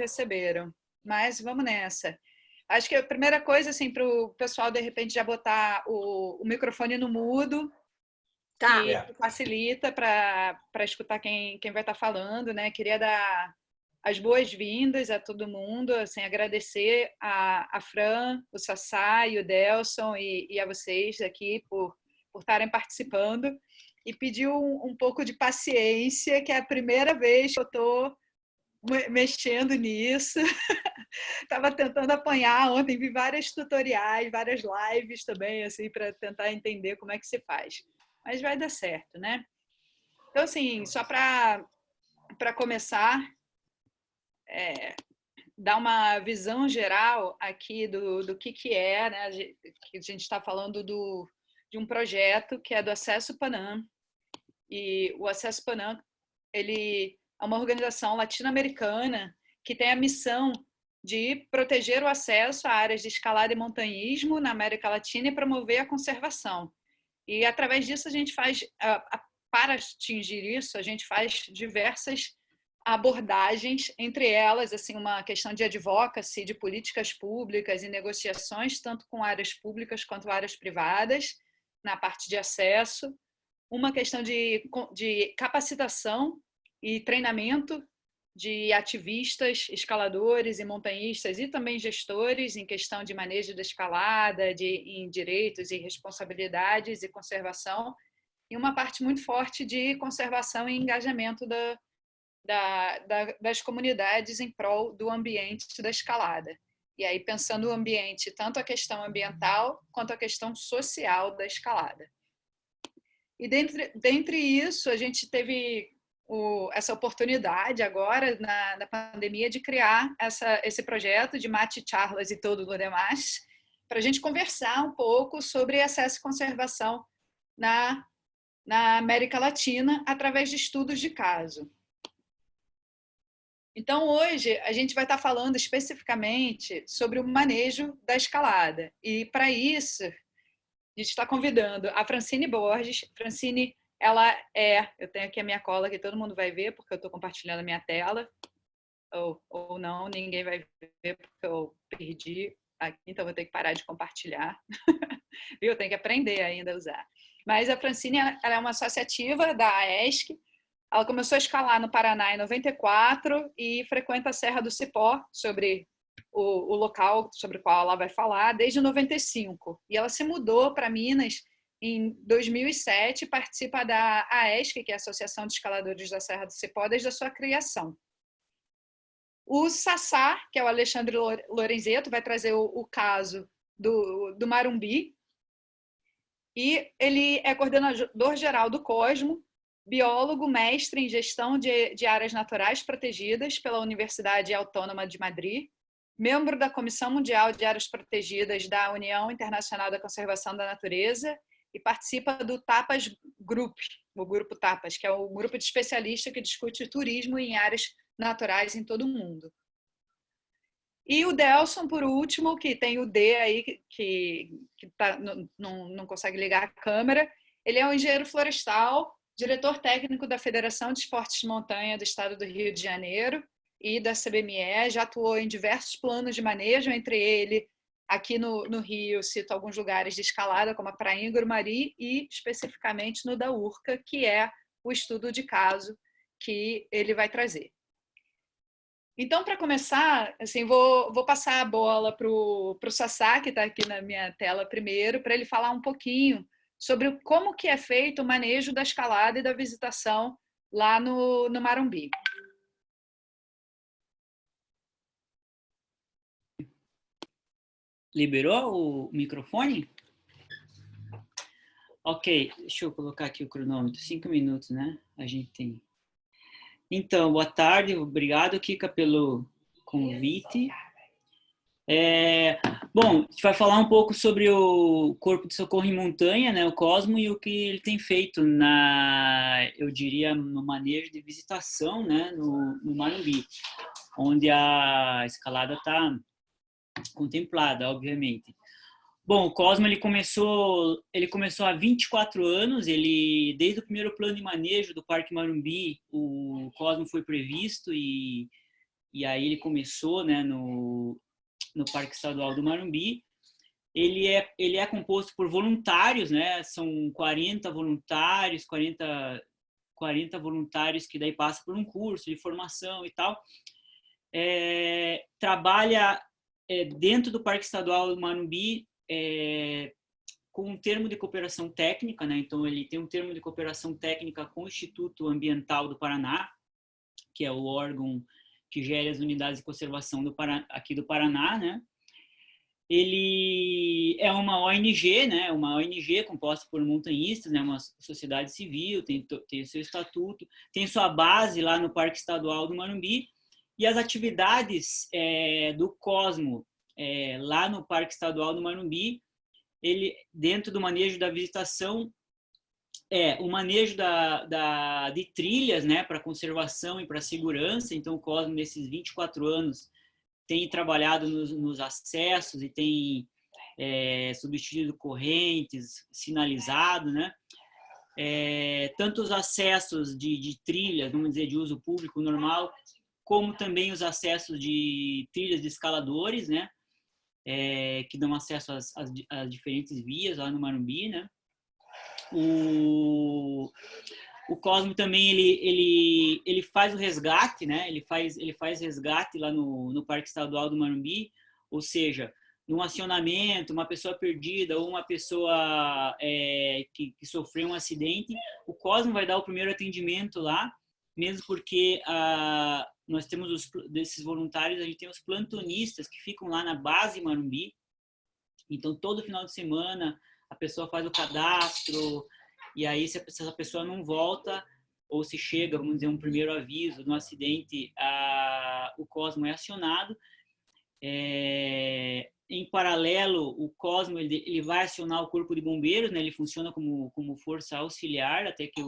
receberam, mas vamos nessa. Acho que a primeira coisa, assim, para o pessoal, de repente, já botar o microfone no mudo, Tá. que facilita para escutar quem vai estar falando, né? Queria dar as boas-vindas a todo mundo, assim, agradecer a Fran, o Sassá e o Delson e a vocês aqui por estarem participando e pedir um pouco de paciência, que é a primeira vez que eu estou mexendo nisso. Estava tentando apanhar ontem, vi vários tutoriais, várias lives também, assim, para tentar entender como é que se faz. Mas vai dar certo, né? Então, assim, só para começar, dar uma visão geral aqui do que é, né? Que a gente está falando de um projeto que é do Acesso Panam. E o Acesso Panam, ele é uma organização latino-americana que tem a missão de proteger o acesso a áreas de escalada e montanhismo na América Latina e promover a conservação. E, através disso, a gente faz, para atingir isso, a gente faz diversas abordagens, entre elas, assim, uma questão de advocacy, de políticas públicas e negociações, tanto com áreas públicas quanto áreas privadas, na parte de acesso, uma questão de capacitação e treinamento de ativistas, escaladores e montanhistas e também gestores em questão de manejo da escalada, em direitos e responsabilidades e conservação, e uma parte muito forte de conservação e engajamento das comunidades em prol do ambiente da escalada. E aí pensando o ambiente, tanto a questão ambiental quanto a questão social da escalada. E dentre isso, a gente teve essa oportunidade agora, na pandemia, de criar esse projeto de Mate Charlas e todo o demais, para a gente conversar um pouco sobre acesso e conservação na América Latina, através de estudos de caso. Então, hoje, a gente vai estar falando especificamente sobre o manejo da escalada. E, para isso, a gente está convidando a Francine Borges. Francine, eu tenho aqui a minha cola que todo mundo vai ver, porque eu estou compartilhando a minha tela, ou não, ninguém vai ver porque eu perdi aqui, então vou ter que parar de compartilhar. Viu? Eu tenho que aprender ainda a usar. Mas a Francine, ela é uma associativa da AESC. Ela começou a escalar no Paraná em 94 e frequenta a Serra do Cipó, sobre o local sobre o qual ela vai falar, desde 95. E ela se mudou para Minas em 2007 e participa da AESC, que é a Associação de Escaladores da Serra do Cipó, desde a sua criação. O Sassá, que é o Alexandre Lorenzeto, vai trazer o caso do Marumbi. E ele é coordenador geral do Cosmo, biólogo, mestre em gestão de áreas naturais protegidas pela Universidade Autônoma de Madrid, membro da Comissão Mundial de Áreas Protegidas da União Internacional da Conservação da Natureza e participa do TAPAS Group, o grupo TAPAS, que é o grupo de especialistas que discute turismo em áreas naturais em todo o mundo. E o Delson, por último, que tem o D aí, que não consegue ligar a câmera. Ele é um engenheiro florestal, diretor técnico da Federação de Esportes de Montanha do Estado do Rio de Janeiro e da CBME. Já atuou em diversos planos de manejo, entre ele, aqui no Rio, cito alguns lugares de escalada, como a Prainha Grumari e, especificamente, no da Urca, que é o estudo de caso que ele vai trazer. Então, para começar, assim, vou passar a bola para o Sassá, que está aqui na minha tela primeiro, para ele falar um pouquinho sobre como que é feito o manejo da escalada e da visitação lá no Marumbi. Liberou o microfone? Ok, deixa eu colocar aqui o cronômetro. 5 minutos, né? A gente tem. Então, boa tarde. Obrigado, Kika, pelo convite. Bom, a gente vai falar um pouco sobre o Corpo de Socorro em Montanha, né, o Cosmo, e o que ele tem feito eu diria, no manejo de visitação, né, no Marumbi, onde a escalada está contemplada, obviamente. Bom, o Cosmo ele começou há 24 anos, desde o primeiro plano de manejo do Parque Marumbi, o Cosmo foi previsto e e aí ele começou, né, no Parque Estadual do Marumbi. Ele é composto por voluntários, né? São 40 voluntários, 40 voluntários que daí passam por um curso de formação e tal. Trabalha dentro do Parque Estadual do Marumbi com um termo de cooperação técnica, né? Então ele tem um termo de cooperação técnica com o Instituto Ambiental do Paraná, que é o órgão que gera as unidades de conservação aqui do Paraná, né? Ele é uma ONG, né? Uma ONG composta por montanhistas, né? Uma sociedade civil, tem o seu estatuto, tem sua base lá no Parque Estadual do Marumbi, e as atividades do Cosmo lá no Parque Estadual do Marumbi, ele, dentro do manejo da visitação, o manejo de trilhas, né, para conservação e para segurança. Então, o Cosmo, nesses 24 anos, tem trabalhado nos acessos e tem substituído correntes, sinalizado, né? Tanto os acessos de trilhas, vamos dizer, de uso público normal, como também os acessos de trilhas de escaladores, né? Que dão acesso às diferentes vias lá no Marumbi, né? O Cosmo também ele faz o resgate, né? Ele faz resgate lá no Parque Estadual do Marumbi, ou seja, num acionamento, uma pessoa perdida ou uma pessoa que sofreu um acidente, o Cosmo vai dar o primeiro atendimento lá, mesmo porque nós temos desses voluntários, a gente tem os plantonistas que ficam lá na base Marumbi. Então, todo final de semana, a pessoa faz o cadastro, e aí, se essa pessoa não volta, ou se chega, vamos dizer, um primeiro aviso de um acidente, o Cosmo é acionado. Em paralelo, o Cosmo ele vai acionar o Corpo de Bombeiros, né? Ele funciona como força auxiliar até que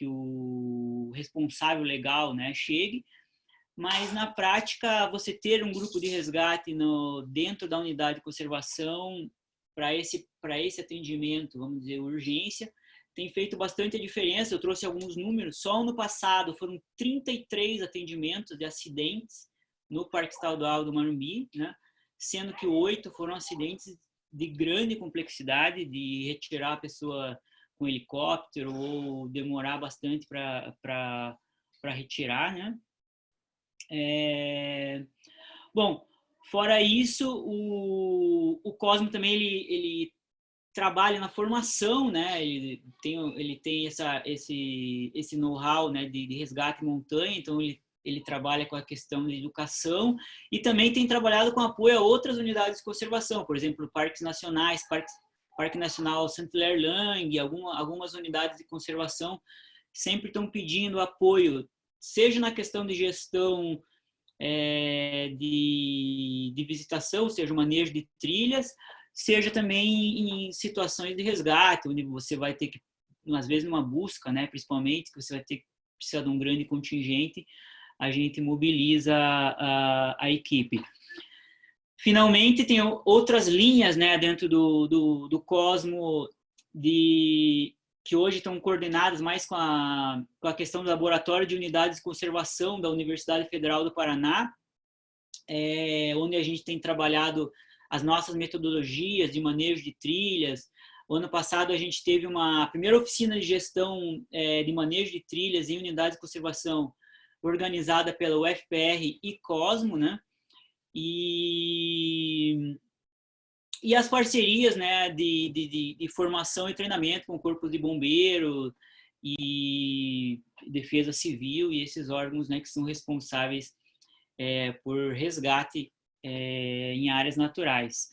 o responsável legal, né, chegue. Mas, na prática, você ter um grupo de resgate dentro da unidade de conservação para esse atendimento, vamos dizer, urgência, tem feito bastante diferença. Eu trouxe alguns números. Só ano passado foram 33 atendimentos de acidentes no Parque Estadual do Marumbi, né? Sendo que 8 foram acidentes de grande complexidade, de retirar a pessoa com helicóptero ou demorar bastante para retirar, né? Bom, fora isso, o Cosmo também ele trabalha na formação, né? Ele tem esse know-how, né, de resgate em montanha, então ele trabalha com a questão de educação e também tem trabalhado com apoio a outras unidades de conservação, por exemplo, parques nacionais, Parque Nacional Saint-Hilaire-Lang, algumas unidades de conservação sempre estão pedindo apoio, seja na questão de gestão de visitação, seja o manejo de trilhas, seja também em situações de resgate, onde você vai ter que, às vezes numa busca, né, principalmente, que você vai ter que precisar de um grande contingente, a gente mobiliza a equipe. Finalmente, tem outras linhas, né, dentro do Cosmo que hoje estão coordenadas mais com a questão do Laboratório de Unidades de Conservação da Universidade Federal do Paraná, onde a gente tem trabalhado as nossas metodologias de manejo de trilhas. O ano passado a gente teve uma primeira oficina de gestão de manejo de trilhas em unidades de conservação organizada pela UFPR e Cosmo, né? E as parcerias, né, de formação e treinamento com o Corpo de Bombeiro e Defesa Civil e esses órgãos, né, que são responsáveis por resgate em áreas naturais.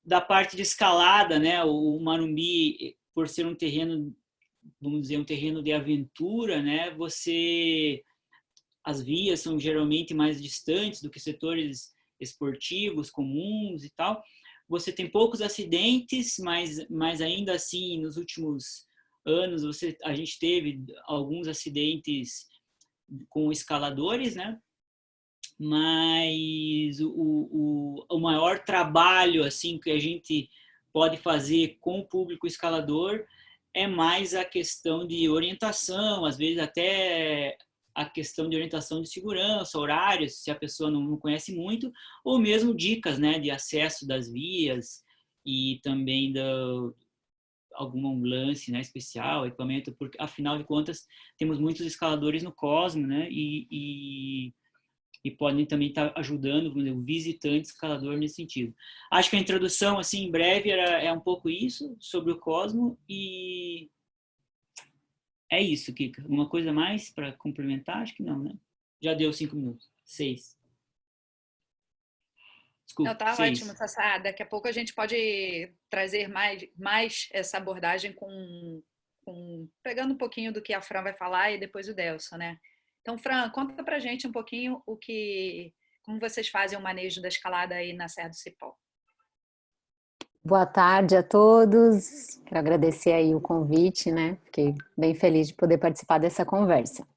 Da parte de escalada, né, o Marumbi, por ser um terreno, vamos dizer, um terreno de aventura, né, as vias são geralmente mais distantes do que setores esportivos comuns e tal. Você tem poucos acidentes, mas ainda assim, nos últimos anos, a gente teve alguns acidentes com escaladores, né? Mas o maior trabalho assim que a gente pode fazer com o público escalador é mais a questão de orientação, às vezes até a questão de orientação de segurança, horários, se a pessoa não conhece muito, ou mesmo dicas, né, de acesso das vias e também algum lance, né, especial, equipamento, porque afinal de contas temos muitos escaladores no Cosmo, né, e podem também estar ajudando, vamos dizer, o visitante escalador nesse sentido. Acho que a introdução, assim, em breve, é um pouco isso, sobre o Cosmo, e é isso, Kika. Alguma coisa mais para complementar? Acho que não, né? Já deu 5 minutos. 6. Não, Desculpa, tá ótimo, 6. Sassá. Daqui a pouco a gente pode trazer mais essa abordagem pegando um pouquinho do que a Fran vai falar e depois o Delson, né? Então, Fran, conta pra gente um pouquinho como vocês fazem o manejo da escalada aí na Serra do Cipó. Boa tarde a todos. Quero agradecer aí o convite, né? Fiquei bem feliz de poder participar dessa conversa.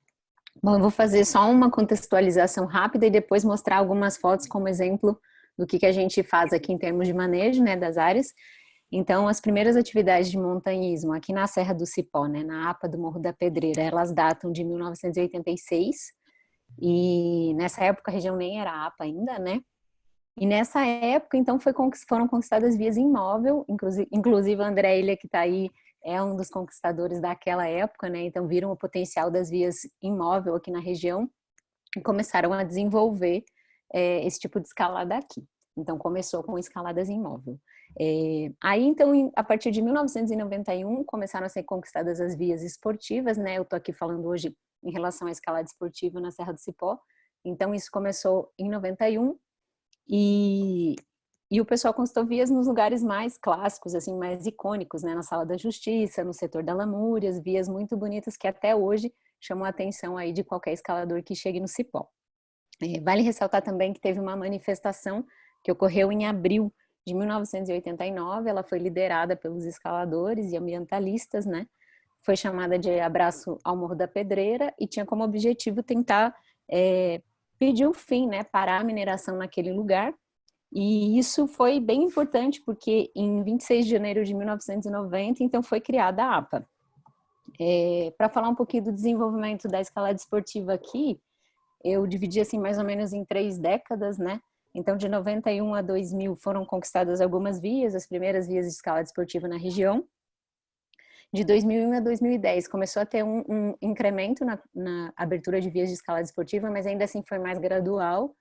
Bom, eu vou fazer só uma contextualização rápida e depois mostrar algumas fotos como exemplo do que a gente faz aqui em termos de manejo, né, das áreas. Então, as primeiras atividades de montanhismo aqui na Serra do Cipó, né, na APA do Morro da Pedreira, elas datam de 1986 e nessa época a região nem era APA ainda, né? E nessa época, então, foram conquistadas vias imóvel, inclusive a André Ilha, que está aí, é um dos conquistadores daquela época, né? Então, viram o potencial das vias imóvel aqui na região e começaram a desenvolver esse tipo de escalada aqui. Então, começou com escaladas imóvel. Aí, então, a partir de 1991, começaram a ser conquistadas as vias esportivas, né? Eu estou aqui falando hoje em relação à escalada esportiva na Serra do Cipó. Então, isso começou em 91. E o pessoal conquistou vias nos lugares mais clássicos, assim, mais icônicos, né? Na Sala da Justiça, no setor da Lamúrias, vias muito bonitas que até hoje chamam a atenção aí de qualquer escalador que chegue no Cipó. Vale ressaltar também que teve uma manifestação que ocorreu em abril de 1989, ela foi liderada pelos escaladores e ambientalistas, né? Foi chamada de Abraço ao Morro da Pedreira e tinha como objetivo tentar pedir o fim, né? Parar a mineração naquele lugar. E isso foi bem importante porque em 26 de janeiro de 1990, então foi criada a APA. Para falar um pouquinho do desenvolvimento da escalada esportiva aqui, eu dividi assim mais ou menos em 3 décadas, né? Então de 91 a 2000 foram conquistadas algumas vias, as primeiras vias de escalada esportiva na região. De 2001 a 2010 começou a ter um incremento na abertura de vias de escalada esportiva, mas ainda assim foi mais gradual.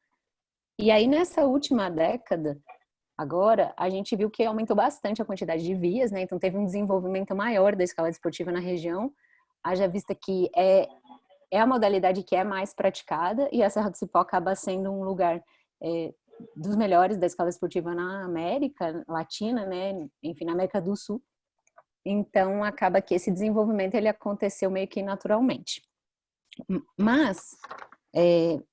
E aí, nessa última década, agora, a gente viu que aumentou bastante a quantidade de vias, né? Então, teve um desenvolvimento maior da escalada esportiva na região, haja vista que é a modalidade que é mais praticada e a Serra do Cipó acaba sendo um lugar dos melhores da escalada esportiva na América Latina, né? Enfim, na América do Sul. Então, acaba que esse desenvolvimento ele aconteceu meio que naturalmente. Mas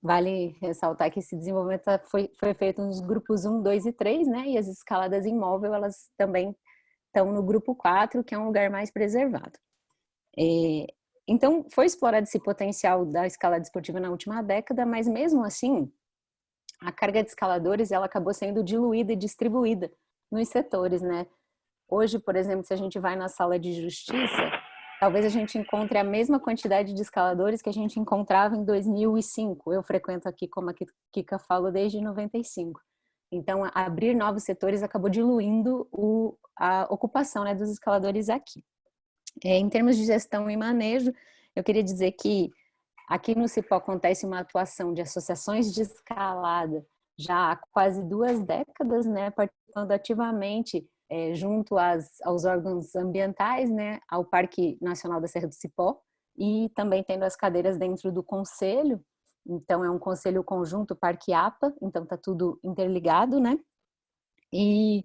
vale ressaltar que esse desenvolvimento foi feito nos grupos 1, 2 e 3, né? E as escaladas imóvel, elas também estão no grupo 4, que é um lugar mais preservado. Então, foi explorado esse potencial da escalada esportiva na última década, mas mesmo assim, a carga de escaladores ela acabou sendo diluída e distribuída nos setores, né? Hoje, por exemplo, se a gente vai na sala de justiça, talvez a gente encontre a mesma quantidade de escaladores que a gente encontrava em 2005. Eu frequento aqui, como a Kika falou, desde 95. Então, abrir novos setores acabou diluindo a ocupação, né, dos escaladores aqui. Em termos de gestão e manejo, eu queria dizer que aqui no Cipó acontece uma atuação de associações de escalada já há quase 2 décadas, né, participando ativamente junto aos órgãos ambientais, né, ao Parque Nacional da Serra do Cipó, e também tendo as cadeiras dentro do conselho. Então é um conselho conjunto Parque APA, então está tudo interligado, né? E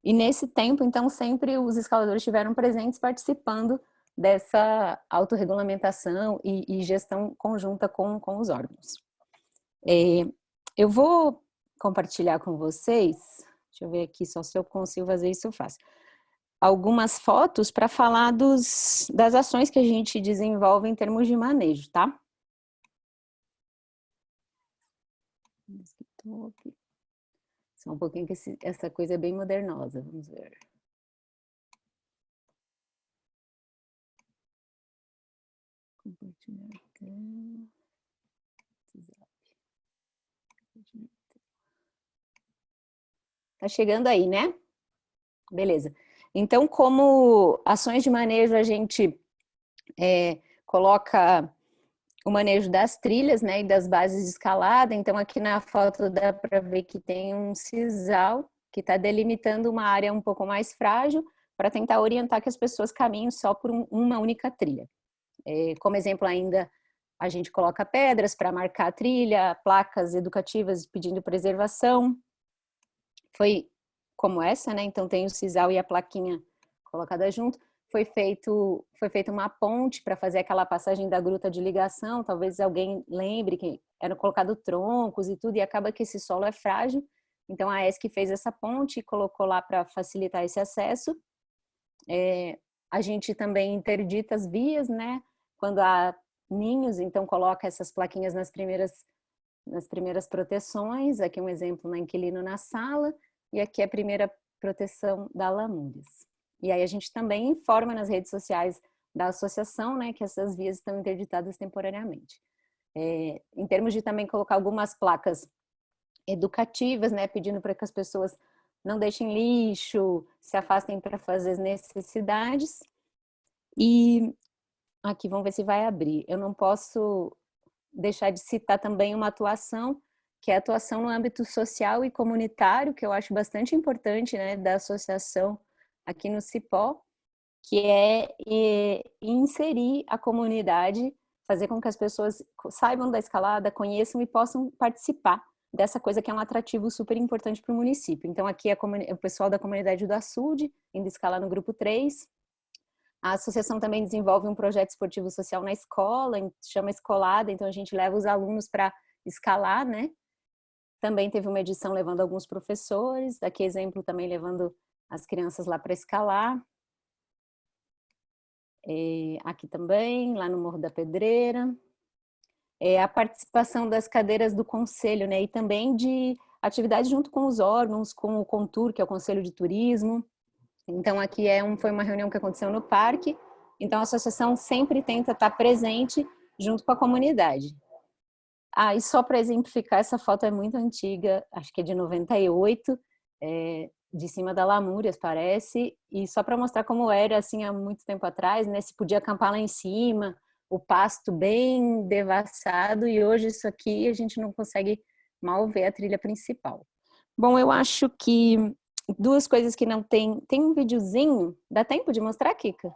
nesse tempo, então, sempre os escaladores estiveram presentes participando dessa autorregulamentação e gestão conjunta com os órgãos. Eu vou compartilhar com vocês, deixa eu ver aqui só se eu consigo fazer isso, eu faço, algumas fotos para falar das ações que a gente desenvolve em termos de manejo, tá? Só um pouquinho que essa coisa é bem modernosa, vamos ver. Compartilhar a tela. Tá chegando aí, né? Beleza. Então, como ações de manejo, a gente coloca o manejo das trilhas, né, e das bases de escalada. Então, aqui na foto dá para ver que tem um sisal que está delimitando uma área um pouco mais frágil para tentar orientar que as pessoas caminhem só por uma única trilha. Como exemplo ainda, a gente coloca pedras para marcar a trilha, placas educativas pedindo preservação. Foi como essa, né? Então tem o sisal e a plaquinha colocada junto. Foi feita uma ponte para fazer aquela passagem da gruta de ligação. Talvez alguém lembre que eram colocados troncos e tudo, e acaba que esse solo é frágil. Então a ESC fez essa ponte e colocou lá para facilitar esse acesso. A gente também interdita as vias, né? Quando há ninhos, então coloca essas plaquinhas nas primeiras proteções. Aqui um exemplo na inquilino na sala, e aqui a primeira proteção da Lamúrias. E aí a gente também informa nas redes sociais da associação, né, que essas vias estão interditadas temporariamente. Em termos de também colocar algumas placas educativas, né, pedindo para que as pessoas não deixem lixo, se afastem para fazer as necessidades. E aqui, vamos ver se vai abrir. Eu não posso deixar de citar também uma atuação, que é a atuação no âmbito social e comunitário, que eu acho bastante importante, né, da associação aqui no Cipó, que é inserir a comunidade, fazer com que as pessoas saibam da escalada, conheçam e possam participar dessa coisa que é um atrativo super importante para o município. Então aqui é o pessoal da comunidade do Açude, indo escalar no grupo 3. A associação também desenvolve um projeto esportivo social na escola, chama Escolada, então a gente leva os alunos para escalar, né? Também teve uma edição levando alguns professores, aqui exemplo também levando as crianças lá para escalar. Aqui também, lá no Morro da Pedreira. A participação das cadeiras do conselho, né? E também de atividades junto com os órgãos, com o Contur, que é o Conselho de Turismo. Então aqui foi uma reunião que aconteceu no parque. Então a associação sempre tenta estar presente junto com a comunidade. E só para exemplificar, essa foto é muito antiga, acho que é de 98, de cima da Lamúrias, parece, e só para mostrar como era, assim, há muito tempo atrás, né, se podia acampar lá em cima, o pasto bem devassado, e hoje isso aqui a gente não consegue mal ver a trilha principal. Bom, eu acho que duas coisas que não tem um videozinho, dá tempo de mostrar, Kika?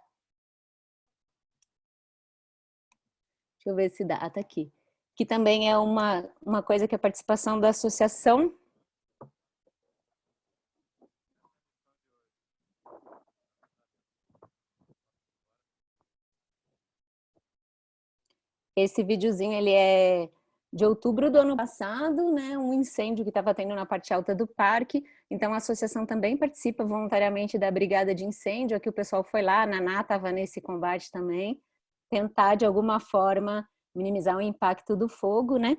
Deixa eu ver se dá, tá aqui. Que também é uma coisa que é a participação da associação. Esse videozinho, ele é de outubro do ano passado, né? Um incêndio que estava tendo na parte alta do parque. Então, a associação também participa voluntariamente da brigada de incêndio. Aqui o pessoal foi lá, a Naná estava nesse combate também. Tentar, de alguma forma, minimizar o impacto do fogo, né?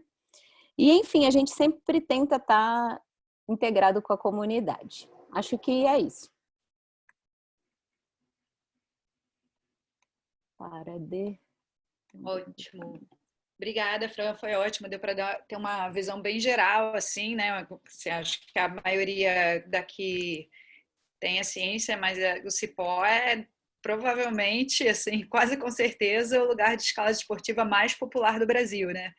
E, enfim, a gente sempre tenta estar integrado com a comunidade. Acho que é isso. Ótimo. Obrigada, Fran, foi ótimo. Deu para ter uma visão bem geral, assim, né? Acho que a maioria daqui tem a ciência, mas o Cipó é provavelmente, assim, quase com certeza, o lugar de escalada esportiva mais popular do Brasil, né?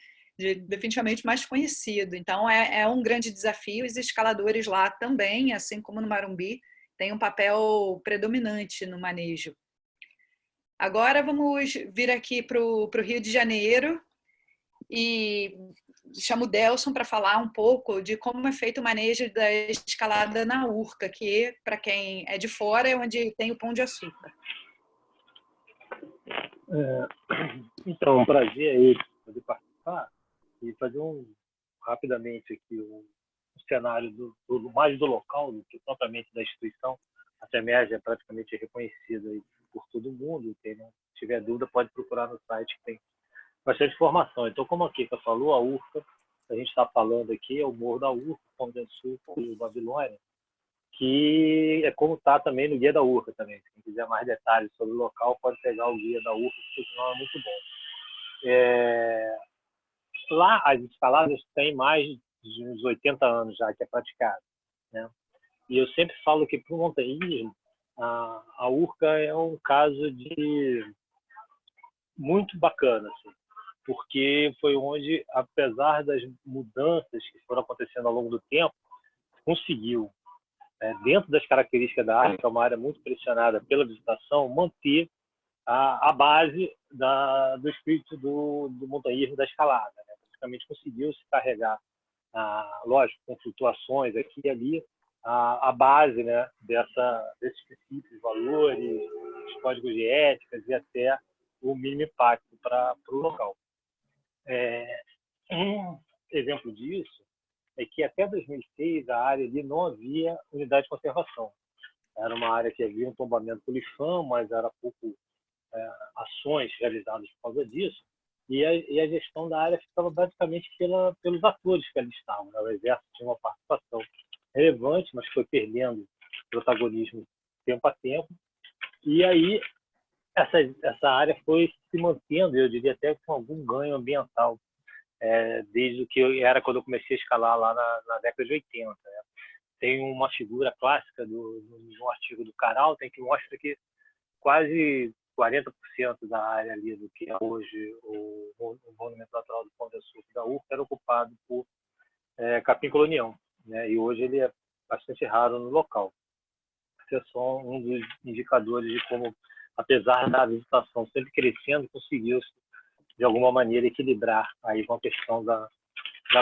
Definitivamente mais conhecido. Então, é um grande desafio. Os escaladores lá também, assim como no Marumbi, têm um papel predominante no manejo. Agora vamos vir aqui para o Rio de Janeiro e chamo o Delson para falar um pouco de como é feito o manejo da escalada na Urca, que, para quem é de fora, é onde tem o Pão de Açúcar. Então, é um prazer aí poder participar e fazer rapidamente aqui um cenário mais do local do que propriamente da instituição. A FEMERG é praticamente reconhecida aí por todo mundo. Quem não tiver dúvida pode procurar no site, que tem bastante informação. Então, como a Kika falou, a Urca, a gente está falando aqui, é o Morro da Urca, Pão de Açúcar e Babilônia, que é como está também no Guia da Urca também. Se quem quiser mais detalhes sobre o local, pode pegar o Guia da Urca, porque senão é muito bom. Lá, as escaladas têm mais de uns 80 anos já que é praticado, né? E eu sempre falo que para o montanhismo, a Urca é um caso de muito bacana, assim, porque foi onde, apesar das mudanças que foram acontecendo ao longo do tempo, conseguiu, dentro das características da área, que é uma área muito pressionada pela visitação, manter a base do espírito do montanhismo da escalada, né? Praticamente conseguiu se carregar, lógico, com flutuações aqui e ali, a base, né, desses princípios, valores, os códigos de éticas e até o mínimo impacto para o local. Um exemplo disso é que até 2006 a área ali não havia unidade de conservação. Era uma área que havia um tombamento por lixão, mas era pouco ações realizadas por causa disso, e a gestão da área ficava basicamente pelos atores que ali estavam, né? O Exército tinha uma participação relevante, mas foi perdendo protagonismo tempo a tempo, e aí essa área foi se mantendo, eu diria até com algum ganho ambiental, desde o que era quando eu comecei a escalar lá na década de 80. Né? Tem uma figura clássica no artigo do Caralton que mostra que quase 40% da área ali do que é hoje o Monumento Natural do Pão de Açúcar da Urca era ocupado por capim-colonião, né? E hoje ele é bastante raro no local. Isso é só um dos indicadores de como, apesar da visitação sempre crescendo, conseguiu de alguma maneira equilibrar aí com a questão da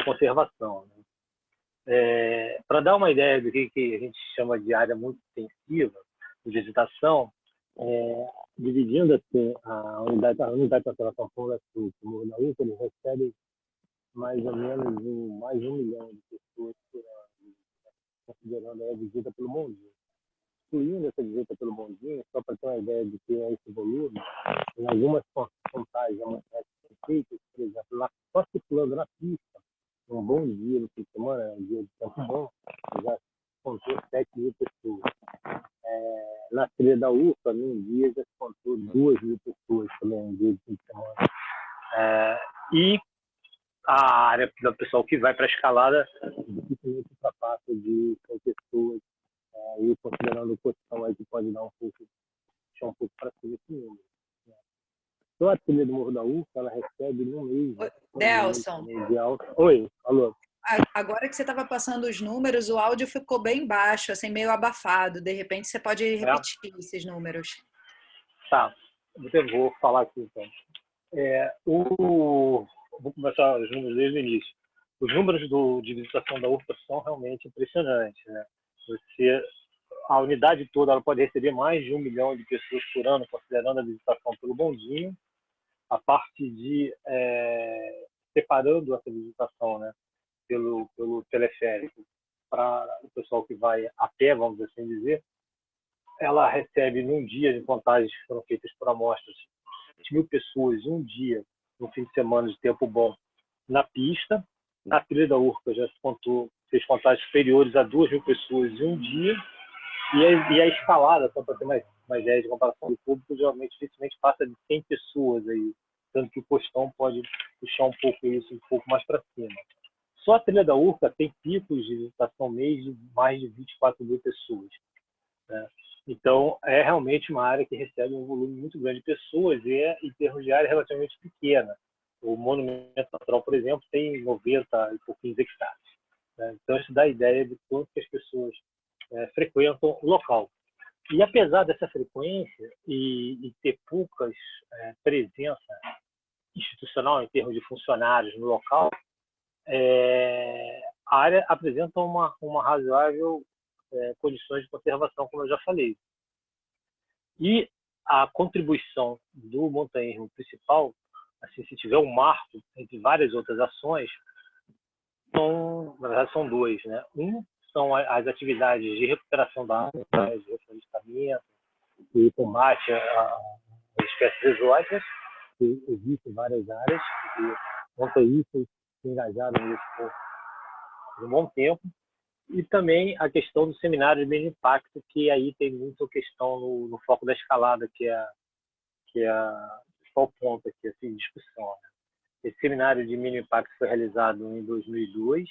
conservação, né? Para dar uma ideia do que a gente chama de área muito extensiva de visitação, dividindo assim, a unidade de conservação Pão de Açúcar da Urca, ele recebe mais ou menos mais de 1 milhão de pessoas por ano, considerando a visita pelo Mondinho. Incluindo essa visita pelo Mondinho, só para ter uma ideia de que é esse volume, em algumas contagens feitas, por exemplo, lá só circulando na pista, um bom dia no fim de semana, um dia de tempo bom, já contou 7 mil pessoas. Na trilha da UFA, num dia já se contou 2 mil pessoas também, um dia de fim de semana. E a área do pessoal que vai para a escalada dificilmente ultrapassa de 100 pessoas, e considerando o cotão aí que pode dar um pouco para cima esse número. Só a trilha do Morro da Urca, ela recebe no mês. Delson. Oi, alô. Agora que você estava passando os números, o áudio ficou bem baixo, assim, meio abafado. De repente, você pode repetir esses números. Tá, eu vou falar aqui então. Vou começar os números desde o início. Os números de visitação da URCA são realmente impressionantes, né? A unidade toda ela pode receber mais de 1 milhão de pessoas por ano, considerando a visitação pelo bondinho. A parte de separando essa visitação, né, pelo teleférico para o pessoal que vai a pé, vamos assim dizer, ela recebe num dia de contagens que foram feitas por amostras 20 mil pessoas um dia, no fim de semana de tempo bom, na pista. Na trilha da Urca já fez contagens superiores a 2 mil pessoas em um dia. E a escalada, só para ter uma ideia de comparação do público, geralmente dificilmente passa de 100 pessoas aí, tanto que o postão pode puxar um pouco isso um pouco mais para cima. Só a trilha da Urca tem picos de visitação mês de mais de 24 mil pessoas, né? Então, é realmente uma área que recebe um volume muito grande de pessoas e em termos de área, relativamente pequena. O Monumento Natural, por exemplo, tem 90 e pouquinhos hectares, né? Então, isso dá a ideia de quanto que as pessoas frequentam o local. E apesar dessa frequência e ter poucas presença institucional em termos de funcionários no local, a área apresenta uma razoável condições de conservação, como eu já falei. E a contribuição do montanhismo principal, assim, se tiver um marco entre várias outras ações, na verdade são 2, né? São as atividades de recuperação da água, de reflorestamento e combate às espécies exóticas, que existem em várias áreas, e montanhistas se engajaram nisso por um bom tempo. E também a questão do seminário de meio impacto, que aí tem muita questão no foco da escalada, que é principal ponto aqui, assim, de discussão. Né? Esse seminário de mínimo impacto foi realizado em 2002,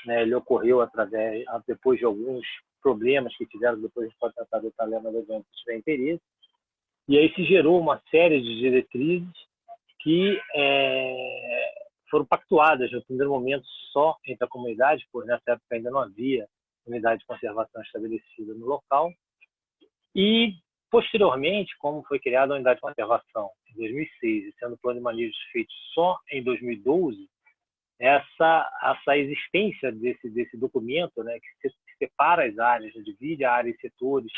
né? Ele ocorreu depois de alguns problemas que tiveram, depois a gente pode tentar detalhar mais adiante se tiver interesse. E aí se gerou uma série de diretrizes que foram pactuadas no primeiro momento só entre a comunidade, pois nessa época ainda não havia unidade de conservação estabelecida no local. E, posteriormente, como foi criada a unidade de conservação em 2006, e sendo o plano de manejo feito só em 2012, essa existência desse documento, né, que separa as áreas, divide a área em setores,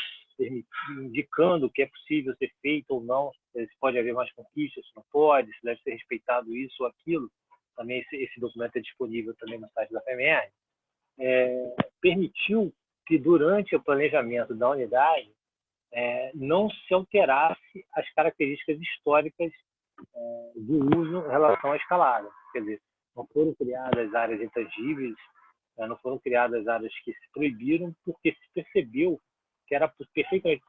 indicando o que é possível ser feito ou não, se pode haver mais conquistas, se não pode, se deve ser respeitado isso ou aquilo. Também esse documento é disponível também no site da FMR. Permitiu que, durante o planejamento da unidade, não se alterasse as características históricas do uso em relação à escalada. Quer dizer, não foram criadas áreas intangíveis, não foram criadas áreas que se proibiram, porque se percebeu que era perfeitamente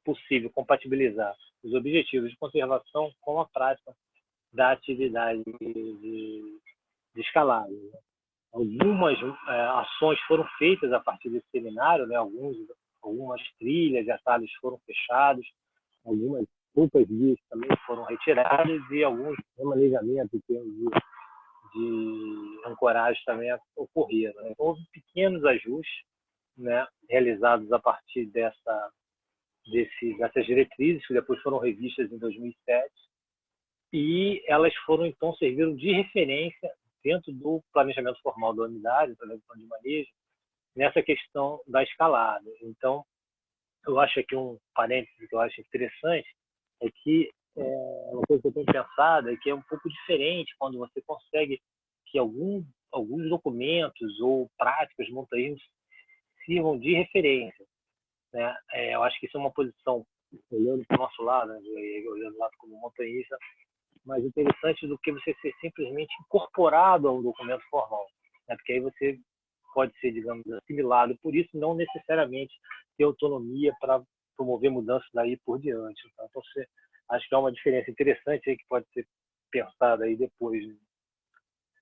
possível compatibilizar os objetivos de conservação com a prática da atividade de escalada. Né? Algumas ações foram feitas a partir desse seminário, né? Algumas trilhas e atalhos foram fechados, algumas poucas vias também foram retiradas e alguns remanejamentos em termos de ancoragem também ocorreram. Né? Então, houve pequenos ajustes, né, realizados a partir dessas diretrizes, que depois foram revistas em 2007, e elas então serviram de referência dentro do planejamento formal da unidade, através do plano de manejo, nessa questão da escalada. Então, eu acho aqui um parênteses que eu acho interessante, é que uma coisa que eu tenho pensado é que é um pouco diferente quando você consegue que alguns documentos ou práticas de montanhismo sirvam de referência. Né? Eu acho que isso é uma posição, olhando para o nosso lado, né? Olhando o lado como montanhista, mais interessante do que você ser simplesmente incorporado a um documento formal. Né? Porque aí você pode ser, digamos, assimilado por isso, não necessariamente ter autonomia para promover mudanças daí por diante. Então, acho que é uma diferença interessante aí que pode ser pensada aí depois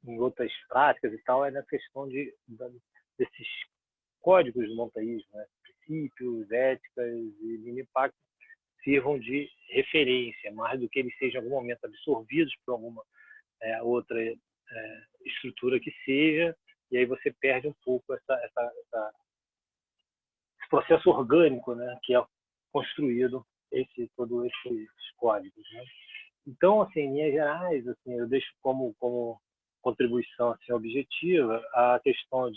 em outras práticas e tal, é na questão desses códigos de montanhismo, né? Princípios, éticas e mínimo impacto sirvam de referência, mais do que eles sejam em algum momento absorvidos por alguma outra estrutura que seja, e aí você perde um pouco esse processo orgânico, né, que é construído todos esses códigos. Né? Então, assim, em linhas gerais, assim, eu deixo como contribuição assim, objetiva a questão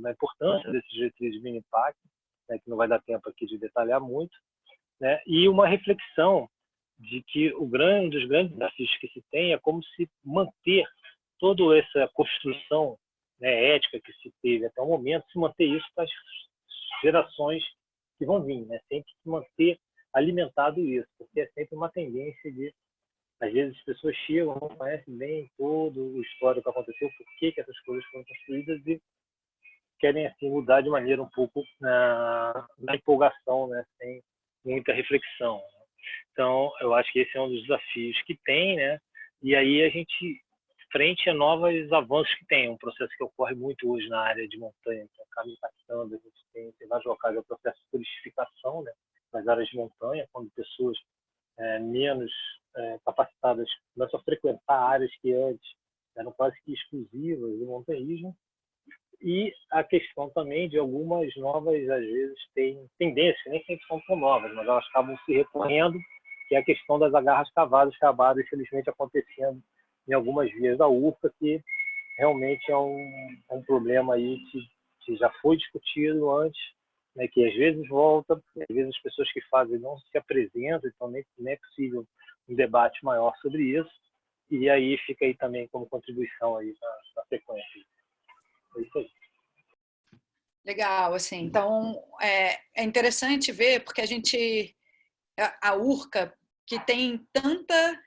da importância desses diretrizes de mínimo impacto, né, que não vai dar tempo aqui de detalhar muito, né, e uma reflexão de que um dos grandes desafios que se tem é como se manter toda essa construção, né, ética que se teve até o momento, se manter isso para as gerações que vão vir, né? Sempre se manter alimentado isso, porque é sempre uma tendência às vezes as pessoas chegam, não conhecem bem todo o histórico que aconteceu, por que essas coisas foram construídas e querem assim mudar de maneira um pouco na empolgação, né? Sem muita reflexão. Então, eu acho que esse é um dos desafios que tem, né? E aí a gente, frente a novos avanços que tem, um processo que ocorre muito hoje na área de montanha, que acaba impactando, a gente tem vários locais, é o processo de turistificação, né? Nas áreas de montanha, quando pessoas menos capacitadas começam a frequentar áreas que antes eram quase que exclusivas do montanhismo, e a questão também de algumas novas, às vezes, tem tendências, que nem sempre são tão novas, mas elas acabam se recorrendo, que é a questão das agarras cavadas, que acabaram, infelizmente, acontecendo em algumas vias da URCA, que realmente é um problema aí que já foi discutido antes, né, que às vezes volta, às vezes as pessoas que fazem não se apresentam, então nem é possível um debate maior sobre isso, e aí fica aí também como contribuição aí na sequência. É isso aí. Legal, assim, então é interessante ver, porque a URCA, que tem tanta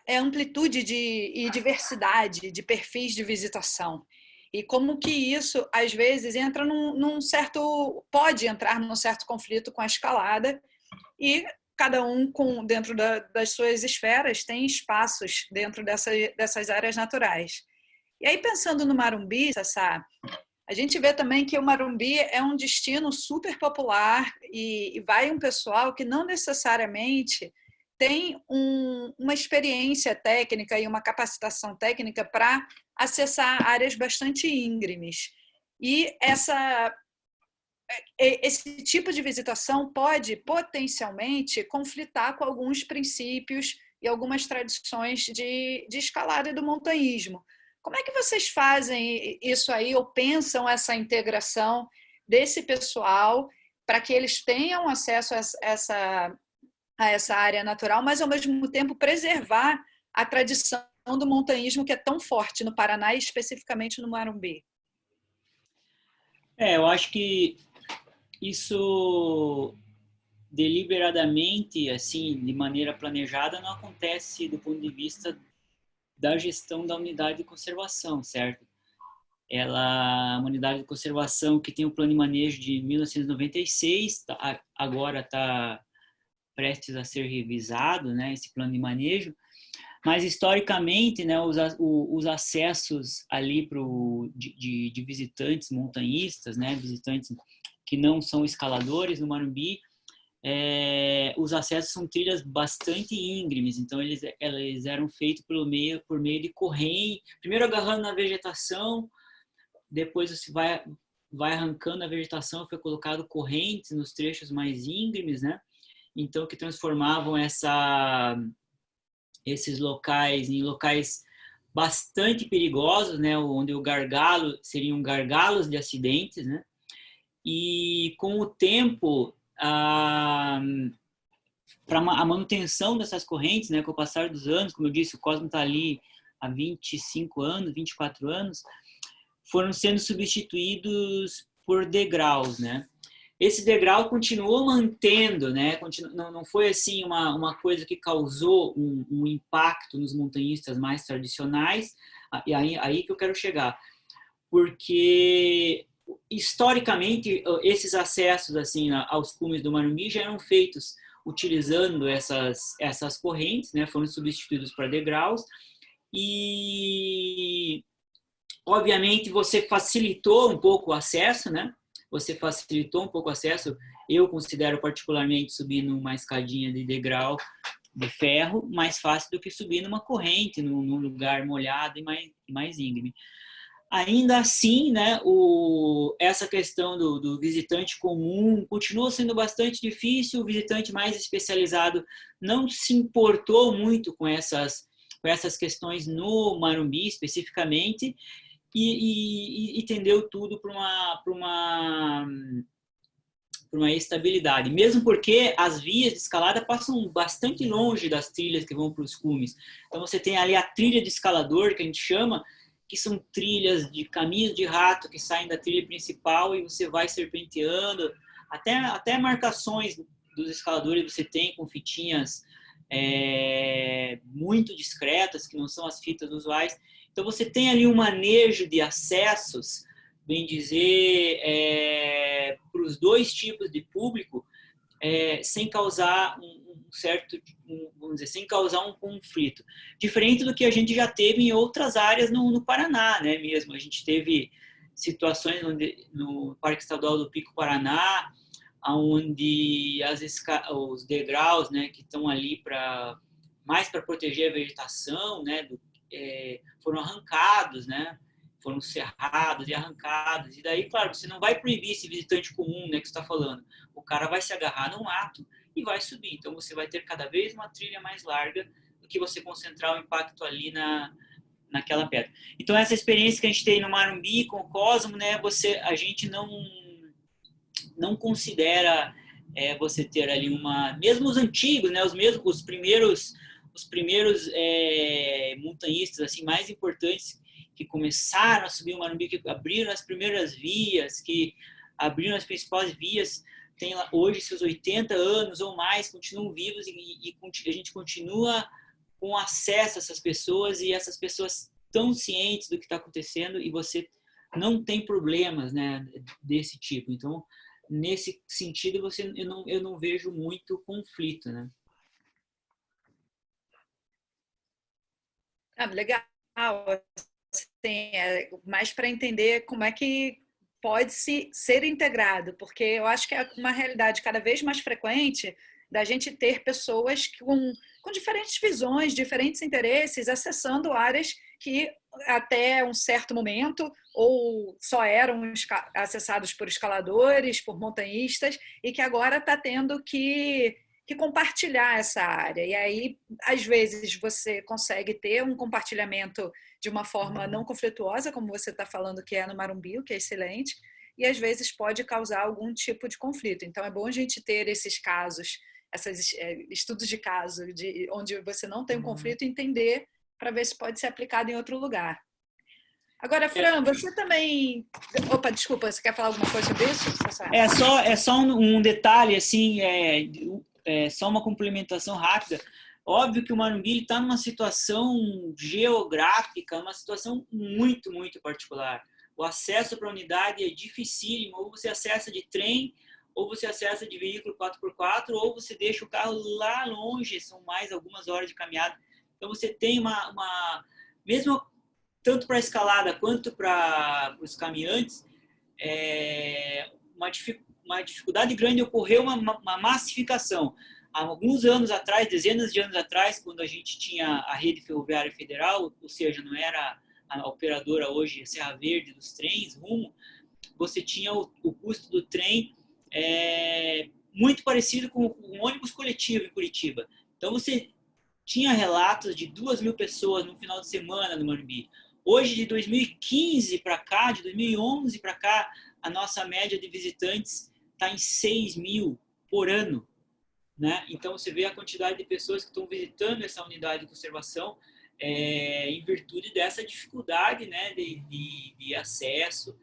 amplitude e diversidade de perfis de visitação, e como que isso, às vezes, pode entrar num certo conflito com a escalada, e cada um dentro das suas esferas tem espaços dentro dessas áreas naturais. E aí, pensando no Marumbi, Sassá, a gente vê também que o Marumbi é um destino super popular e vai um pessoal que não necessariamente tem uma experiência técnica e uma capacitação técnica para acessar áreas bastante íngremes. E esse tipo de visitação pode potencialmente conflitar com alguns princípios e algumas tradições de escalada e do montanhismo. Como é que vocês fazem isso aí, ou pensam essa integração desse pessoal para que eles tenham acesso a essa área natural, mas ao mesmo tempo preservar a tradição do montanhismo que é tão forte no Paraná e especificamente no Marumbi? Eu acho que isso deliberadamente, assim, de maneira planejada, não acontece do ponto de vista da gestão da unidade de conservação, certo? Uma unidade de conservação que tem um plano de manejo de 1996, agora está prestes a ser revisado, né, esse plano de manejo, mas historicamente, né, os acessos ali de visitantes montanhistas, né, visitantes que não são escaladores no Marumbi, os acessos são trilhas bastante íngremes, então eles eram feitos por meio de corrente, primeiro agarrando na vegetação, depois você vai arrancando a vegetação, foi colocado correntes nos trechos mais íngremes, né? Então que transformavam esses locais em locais bastante perigosos, né? Onde o gargalo seriam gargalos de acidentes, né? E com o tempo para a manutenção dessas correntes, né, com o passar dos anos, como eu disse, o Cosmo está ali há 25 anos, 24 anos, foram sendo substituídos por degraus, né? Esse degrau continuou mantendo, né? Não foi assim uma coisa que causou um impacto nos montanhistas mais tradicionais, e aí que eu quero chegar, porque historicamente esses acessos assim aos cumes do Marumbi já eram feitos utilizando essas correntes, né? Foram substituídos por degraus e obviamente você facilitou um pouco o acesso, né? Você facilitou um pouco o acesso. Eu considero particularmente subir numa escadinha de degrau de ferro mais fácil do que subir numa corrente, num lugar molhado e mais íngreme. Ainda assim, né, essa questão do visitante comum continua sendo bastante difícil. O visitante mais especializado não se importou muito com essas questões no Marumbi especificamente e tendeu tudo para uma estabilidade, mesmo porque as vias de escalada passam bastante longe das trilhas que vão para os cumes. Então você tem ali a trilha de escalador, que a gente chama, que são trilhas de caminhos de rato que saem da trilha principal e você vai serpenteando, até marcações dos escaladores você tem com fitinhas muito discretas, que não são as fitas usuais. Então você tem ali um manejo de acessos, bem dizer, para os dois tipos de público, sem causar vamos dizer, sem causar um conflito. Diferente do que a gente já teve em outras áreas no Paraná, né, mesmo. A gente teve situações no Parque Estadual do Pico Paraná, onde os degraus, né, que estão ali mais para proteger a vegetação, né, foram arrancados, né, foram serrados e arrancados. E daí, claro, você não vai proibir esse visitante comum, né, que você está falando. O cara vai se agarrar num mato e vai subir. Então, você vai ter cada vez uma trilha mais larga do que você concentrar o impacto ali naquela pedra. Então, essa experiência que a gente tem no Marumbi com o Cosmo, né, a gente não considera você ter ali mesmo os antigos, né, os primeiros montanhistas assim mais importantes que começaram a subir o Marumbi, que abriram as primeiras vias, que abriram as principais vias, tem lá hoje seus 80 anos ou mais, continuam vivos e a gente continua com acesso a essas pessoas e essas pessoas tão cientes do que está acontecendo e você não tem problemas, né, desse tipo. Então, nesse sentido, eu não vejo muito conflito, né? Legal. Assim, mais para entender como é que pode ser integrado, porque eu acho que é uma realidade cada vez mais frequente da gente ter pessoas com diferentes visões, diferentes interesses, acessando áreas que até um certo momento ou só eram acessados por escaladores, por montanhistas, e que agora está tendo que compartilhar essa área. E aí, às vezes, você consegue ter um compartilhamento de uma forma não conflituosa, como você está falando que é no Marumbi, o que é excelente, e às vezes pode causar algum tipo de conflito. Então, é bom a gente ter esses casos, esses estudos de caso, onde você não tem um conflito, e entender para ver se pode ser aplicado em outro lugar. Agora, Fran, você também... Opa, desculpa, você quer falar alguma coisa sobre isso? É só um detalhe, assim, só uma complementação rápida. Óbvio que o Marumbi está numa situação geográfica, uma situação muito, muito particular. O acesso para a unidade é dificílimo, ou você acessa de trem, ou você acessa de veículo 4x4, ou você deixa o carro lá longe, são mais algumas horas de caminhada. Então você tem mesmo tanto para a escalada quanto para os caminhantes, uma dificuldade grande ocorreu uma massificação. Há alguns anos atrás, dezenas de anos atrás, quando a gente tinha a rede ferroviária federal, ou seja, não era a operadora hoje, a Serra Verde dos trens, Rumo, você tinha o custo do trem muito parecido com um ônibus coletivo em Curitiba. Então você tinha relatos de 2.000 pessoas no final de semana no Morumbi. Hoje, de 2015 para cá, de 2011 para cá, a nossa média de visitantes está em 6.000 por ano, né? Então, você vê a quantidade de pessoas que estão visitando essa unidade de conservação em virtude dessa dificuldade, né, de acesso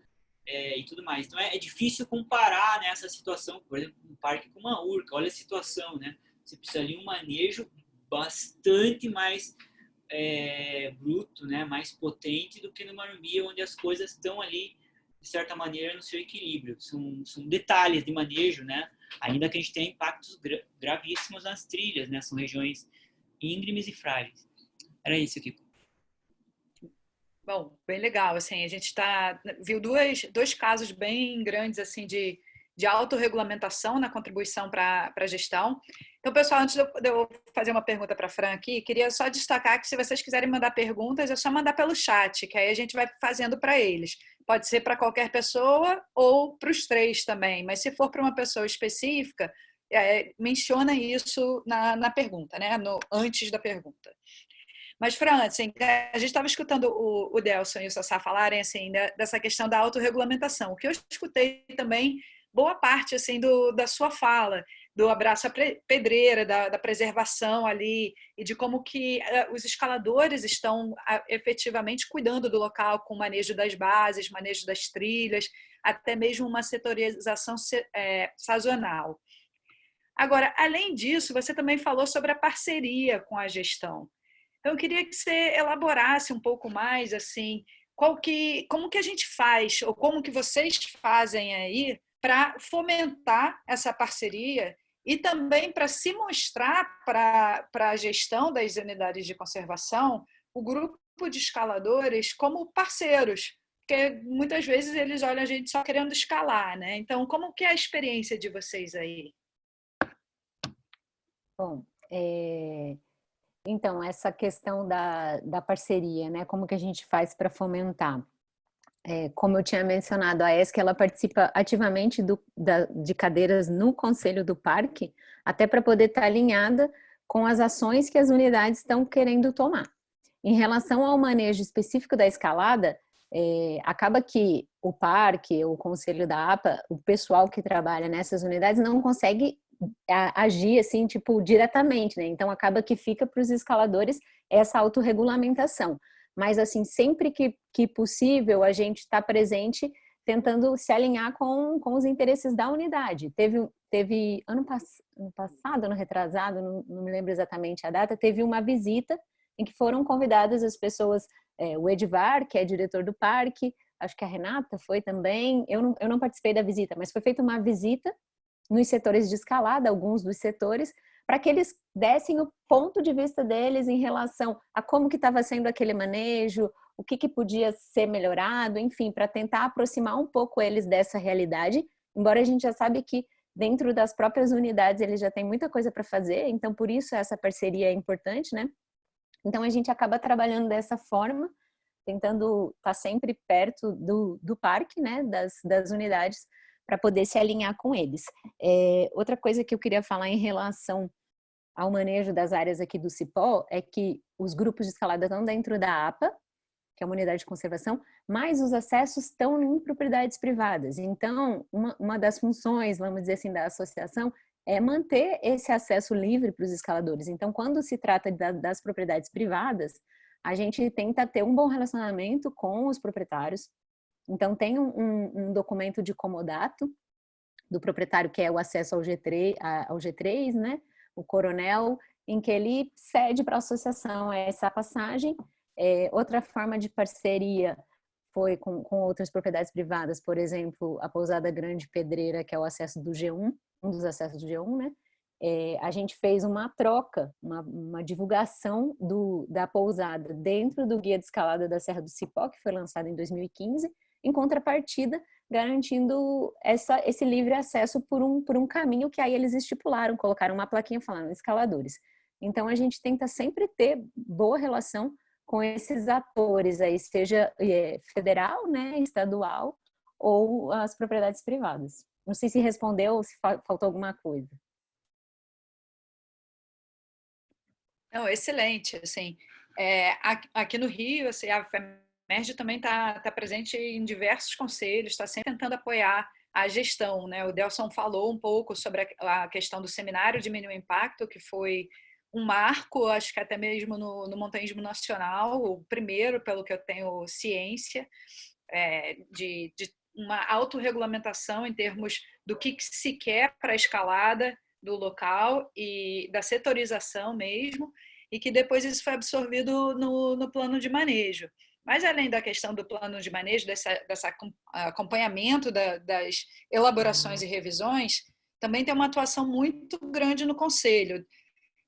e tudo mais. Então, é difícil comparar nessa situação, por exemplo, um parque com uma urca. Olha a situação, né? Você precisa de um manejo bastante mais bruto, né, mais potente do que no Marumbi, onde as coisas estão ali, de certa maneira, no seu equilíbrio. São detalhes de manejo, né? Ainda que a gente tenha impactos gravíssimos nas trilhas, né? São regiões íngremes e frágeis. Era isso, Kiko. Bom, bem legal. Assim, a gente viu dois casos bem grandes assim de autorregulamentação na contribuição para a gestão. Então, pessoal, antes de eu fazer uma pergunta para a Fran aqui, queria só destacar que se vocês quiserem mandar perguntas, é só mandar pelo chat, que aí a gente vai fazendo para eles. Pode ser para qualquer pessoa ou para os três também, mas se for para uma pessoa específica, menciona isso na pergunta, né? Antes da pergunta. Mas, Fran, assim, a gente estava escutando o Delson e o Sassá falarem assim, dessa questão da autorregulamentação. O que eu escutei também, boa parte assim, da sua fala, do abraço à pedreira, da preservação ali, e de como que os escaladores estão efetivamente cuidando do local com o manejo das bases, manejo das trilhas, até mesmo uma setorização sazonal. Agora, além disso, você também falou sobre a parceria com a gestão. Então, eu queria que você elaborasse um pouco mais, assim, como que a gente faz, ou como que vocês fazem aí para fomentar essa parceria e também para se mostrar para a gestão das unidades de conservação o grupo de escaladores como parceiros, porque muitas vezes eles olham a gente só querendo escalar, né? Então, como que é a experiência de vocês aí? Bom, então, essa questão da parceria, né? Como que a gente faz para fomentar? Como eu tinha mencionado, a ESC ela participa ativamente de cadeiras no Conselho do Parque, até para poder estar alinhada com as ações que as unidades estão querendo tomar. Em relação ao manejo específico da escalada, acaba que o parque, o Conselho da APA, o pessoal que trabalha nessas unidades não consegue agir assim, tipo, diretamente, né? Então acaba que fica para os escaladores essa autorregulamentação. Mas assim, sempre que possível, a gente está presente tentando se alinhar com os interesses da unidade. Teve ano passado, ano retrasado, não me lembro exatamente a data, teve uma visita em que foram convidadas as pessoas, o Edvar, que é diretor do parque, acho que a Renata foi também, eu não participei da visita, mas foi feita uma visita nos setores de escalada, alguns dos setores, para que eles dessem o ponto de vista deles em relação a como que estava sendo aquele manejo, o que podia ser melhorado, enfim, para tentar aproximar um pouco eles dessa realidade, embora a gente já sabe que dentro das próprias unidades eles já têm muita coisa para fazer, então por isso essa parceria é importante, né? Então a gente acaba trabalhando dessa forma, tentando estar sempre perto do parque, né, das unidades, para poder se alinhar com eles. Outra coisa que eu queria falar em relação ao manejo das áreas aqui do Cipó é que os grupos de escalada estão dentro da APA, que é uma unidade de conservação, mas os acessos estão em propriedades privadas. Então, uma das funções, vamos dizer assim, da associação é manter esse acesso livre para os escaladores. Então, quando se trata das propriedades privadas, a gente tenta ter um bom relacionamento com os proprietários. Então, tem um documento de comodato do proprietário, que é o acesso ao G3, né? O coronel, em que ele cede para a associação essa passagem. Outra forma de parceria foi com outras propriedades privadas, por exemplo, a Pousada Grande Pedreira, que é o acesso do G1, um dos acessos do G1, né? A gente fez uma troca, uma divulgação da pousada dentro do Guia de Escalada da Serra do Cipó, que foi lançado em 2015, em contrapartida, garantindo esse livre acesso por um caminho que aí eles estipularam, colocaram uma plaquinha falando escaladores. Então, a gente tenta sempre ter boa relação com esses atores aí, seja federal, né, estadual, ou as propriedades privadas. Não sei se respondeu ou se faltou alguma coisa. Não, excelente, assim, aqui no Rio, assim, a FEMERGE também está presente em diversos conselhos, está sempre tentando apoiar a gestão, né? O Delson falou um pouco sobre a questão do seminário de mínimo impacto, que foi um marco, acho que até mesmo no montanhismo nacional, o primeiro, pelo que eu tenho ciência, de uma autorregulamentação em termos do que se quer para a escalada do local e da setorização mesmo, e que depois isso foi absorvido no plano de manejo. Mas além da questão do plano de manejo, desse acompanhamento das elaborações e revisões, também tem uma atuação muito grande no conselho.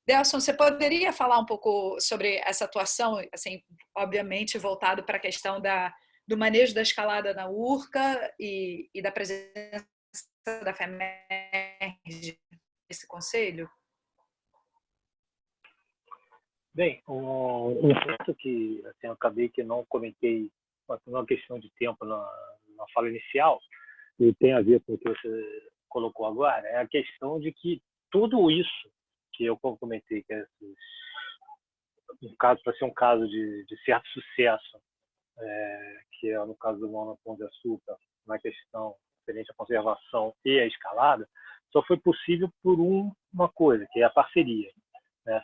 Delson, você poderia falar um pouco sobre essa atuação, assim, obviamente voltado para a questão do manejo da escalada na URCA e da presença da FEMERGE nesse conselho? Bem, um ponto que assim, eu acabei que não comentei, uma questão de tempo na fala inicial, e tem a ver com o que você colocou agora, é a questão de que tudo isso que eu comentei, que é para ser um caso de certo sucesso, que é no caso do Pão de Açúcar, na questão referente à conservação e à escalada, só foi possível por uma coisa, que é a parceria.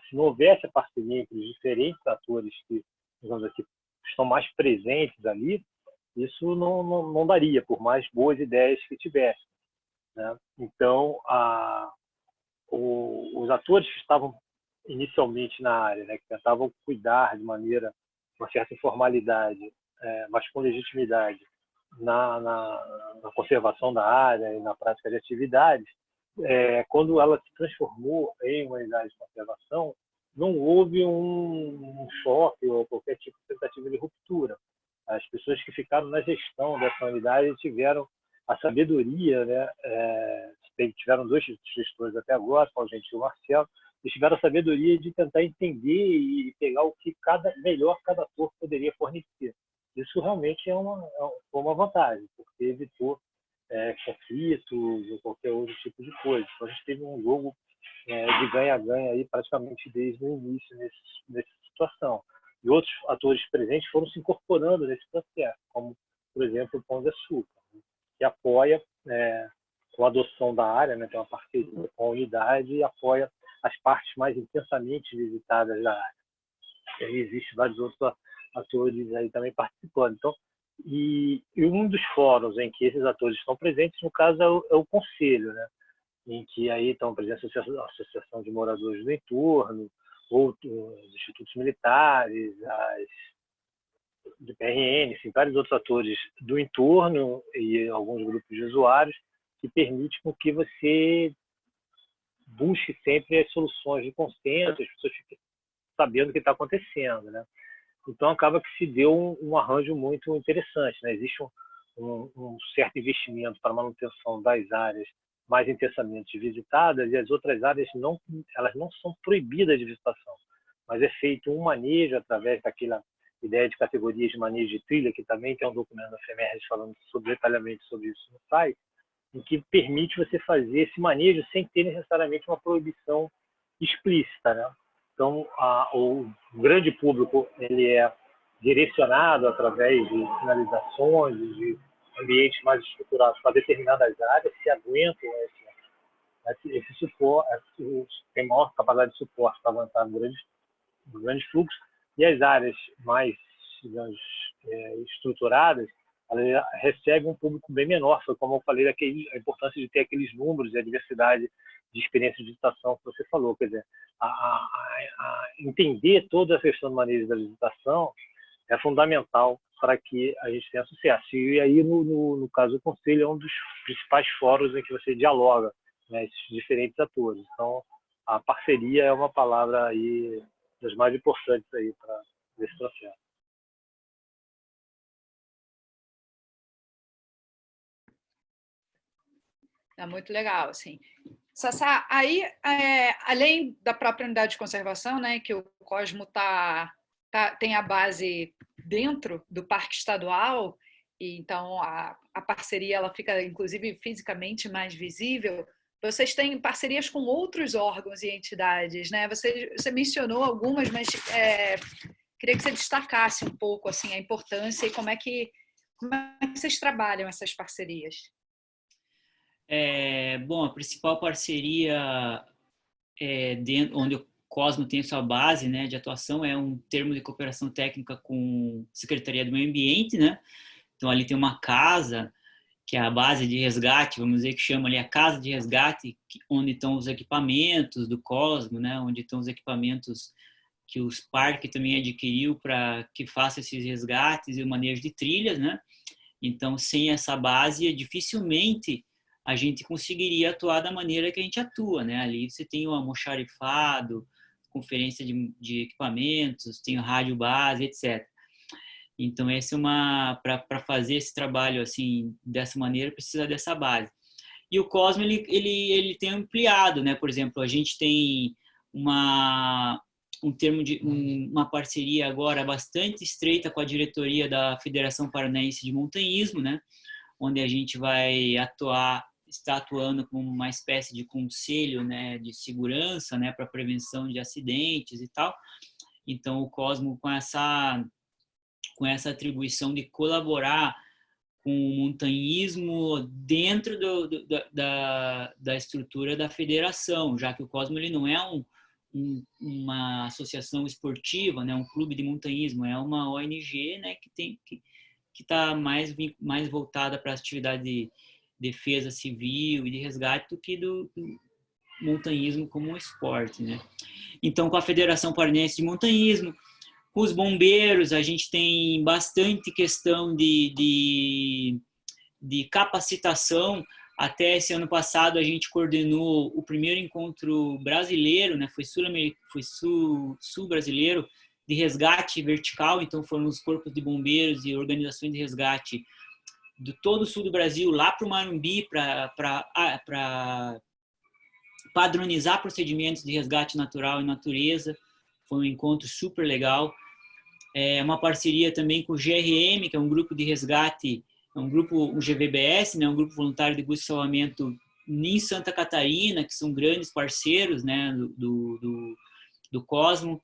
Se não houvesse a parceria entre os diferentes atores que, digamos aqui, estão mais presentes ali, isso não daria, por mais boas ideias que tivesse. Né? Então, os atores que estavam inicialmente na área, né, que tentavam cuidar de uma certa informalidade, mas com legitimidade na conservação da área e na prática de atividades, quando ela se transformou em uma unidade de conservação, não houve um choque ou qualquer tipo de tentativa de ruptura. As pessoas que ficaram na gestão dessa unidade tiveram a sabedoria, né? Tiveram 2 gestores até agora, Paulo Gentil e Marcelo, eles tiveram a sabedoria de tentar entender e pegar o que melhor cada ator poderia fornecer. Isso realmente foi uma vantagem, porque evitou conflitos ou qualquer outro tipo de coisa. Então, a gente teve um jogo de ganha-ganha aí praticamente desde o início nessa situação. E outros atores presentes foram se incorporando nesse processo, como, por exemplo, o Pão de Açúcar, né, que apoia com a adoção da área, né, tem uma parceria com a unidade e apoia as partes mais intensamente visitadas da área. E aí existem vários outros atores aí também participando. Então, e um dos fóruns em que esses atores estão presentes, no caso, é o conselho, né? Em que aí estão presentes a associação de moradores do entorno, outros institutos militares, de PRN, assim, vários outros atores do entorno e alguns grupos de usuários, que permite com que você busque sempre as soluções de consenso, as pessoas fiquem sabendo o que está acontecendo, né? Então, acaba que se deu um arranjo muito interessante, né? Existe um certo investimento para a manutenção das áreas mais intensamente visitadas e as outras áreas elas não são proibidas de visitação, mas é feito um manejo através daquela ideia de categorias de manejo de trilha, que também tem um documento da FEMERGES falando detalhadamente sobre isso no site, em que permite você fazer esse manejo sem ter necessariamente uma proibição explícita, né? Então, o grande público ele é direcionado através de sinalizações, de ambientes mais estruturados para determinadas áreas, se aguentam esse suporte, tem maior capacidade de suporte para aguentar grandes fluxos, e as áreas mais, digamos, estruturadas, ela recebe um público bem menor, foi como eu falei, a importância de ter aqueles números e a diversidade de experiência de visitação que você falou, quer dizer, entender toda a questão do manejo da visitação é fundamental para que a gente tenha sucesso. E aí, no caso do Conselho, é um dos principais fóruns em que você dialoga, né, esses diferentes atores. Então, a parceria é uma palavra aí das mais importantes aí para esse processo. É muito legal, assim. Sassá, aí, além da própria unidade de conservação, né, que o Cosmo tem a base dentro do Parque Estadual, e então a parceria ela fica, inclusive, fisicamente mais visível. Vocês têm parcerias com outros órgãos e entidades, né? Você mencionou algumas, mas queria que você destacasse um pouco assim, a importância e como é que vocês trabalham essas parcerias. Bom, a principal parceria onde o Cosmo tem sua base, né, de atuação é um termo de cooperação técnica com a Secretaria do Meio Ambiente, né? Então ali tem uma casa que é a base de resgate, vamos dizer que chama ali a casa de resgate, onde estão os equipamentos do Cosmo, né? Onde estão os equipamentos que os parques também adquiriu para que faça esses resgates e o manejo de trilhas, né? Então, sem essa base, dificilmente a gente conseguiria atuar da maneira que a gente atua, né? Ali você tem o almoxarifado, conferência de equipamentos, tem o rádio base, etc. Então, essa é para fazer esse trabalho assim dessa maneira precisa dessa base. E o Cosmo ele tem ampliado, né? Por exemplo, a gente tem uma parceria agora bastante estreita com a diretoria da Federação Paranaense de Montanhismo, né? Onde a gente está atuando como uma espécie de conselho, né, de segurança, né, para prevenção de acidentes e tal. Então, o Cosmo com essa atribuição de colaborar com o montanhismo dentro da estrutura da federação, já que o Cosmo ele não é uma associação esportiva, né, um clube de montanhismo, é uma ONG, né, que está mais voltada para a atividade de defesa civil e de resgate do que do montanhismo como um esporte, né? Então, com a Federação Paranaense de Montanhismo, com os bombeiros, a gente tem bastante questão de capacitação. Até esse ano passado, a gente coordenou o primeiro encontro brasileiro, né? Foi sul-brasileiro, de resgate vertical. Então, foram os corpos de bombeiros e organizações de resgate de todo o sul do Brasil, lá para o Marumbi, para padronizar procedimentos de resgate natural e natureza. Foi um encontro super legal. Uma parceria também com o GRM, que é um grupo de resgate, um GVBS, né, um grupo voluntário de busca e salvamento em Santa Catarina, que são grandes parceiros, né, do Cosmo.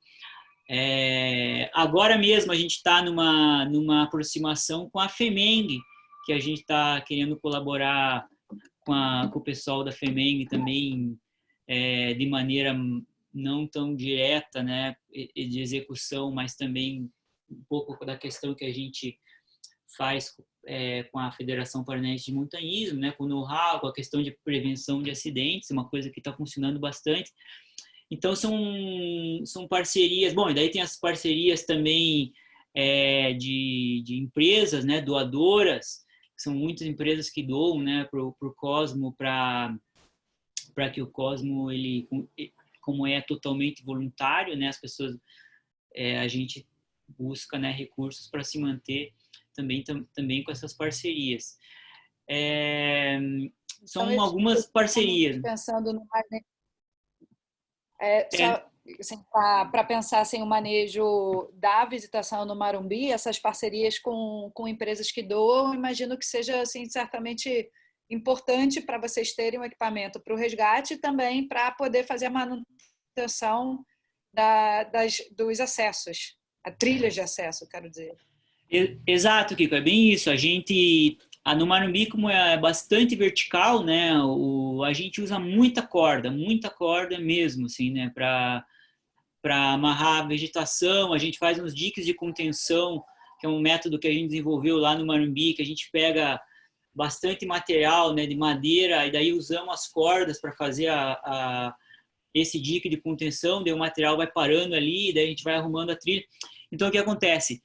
Agora mesmo a gente está numa aproximação com a FEMENG, que a gente está querendo colaborar com o pessoal da FEMENG também, de maneira não tão direta, né, de execução, mas também um pouco da questão que a gente faz com a Federação Paranaense de Montanhismo, né, com o know-how, com a questão de prevenção de acidentes, uma coisa que está funcionando bastante. Então, são parcerias. Bom, e daí tem as parcerias também de empresas, né, doadoras, são muitas empresas que doam, né, para o Cosmo, para que o Cosmo, ele, como é totalmente voluntário, né, as pessoas, a gente busca, né, recursos para se manter também com essas parcerias. São Então, algumas parcerias. Pensando no É, assim, para pensar assim, o manejo da visitação no Marumbi, essas parcerias com empresas que doam, imagino que seja assim, certamente importante para vocês terem um equipamento para o resgate e também para poder fazer a manutenção dos acessos, a trilhas de acesso, quero dizer. Exato, Kiko, é bem isso. No Marumbi, como é bastante vertical, né, a gente usa muita corda mesmo, assim, né, para amarrar a vegetação. A gente faz uns diques de contenção, que é um método que a gente desenvolveu lá no Marumbi, que a gente pega bastante material, né, de madeira, e daí usamos as cordas para fazer esse dique de contenção, daí o material vai parando ali, daí a gente vai arrumando a trilha. Então, o que acontece?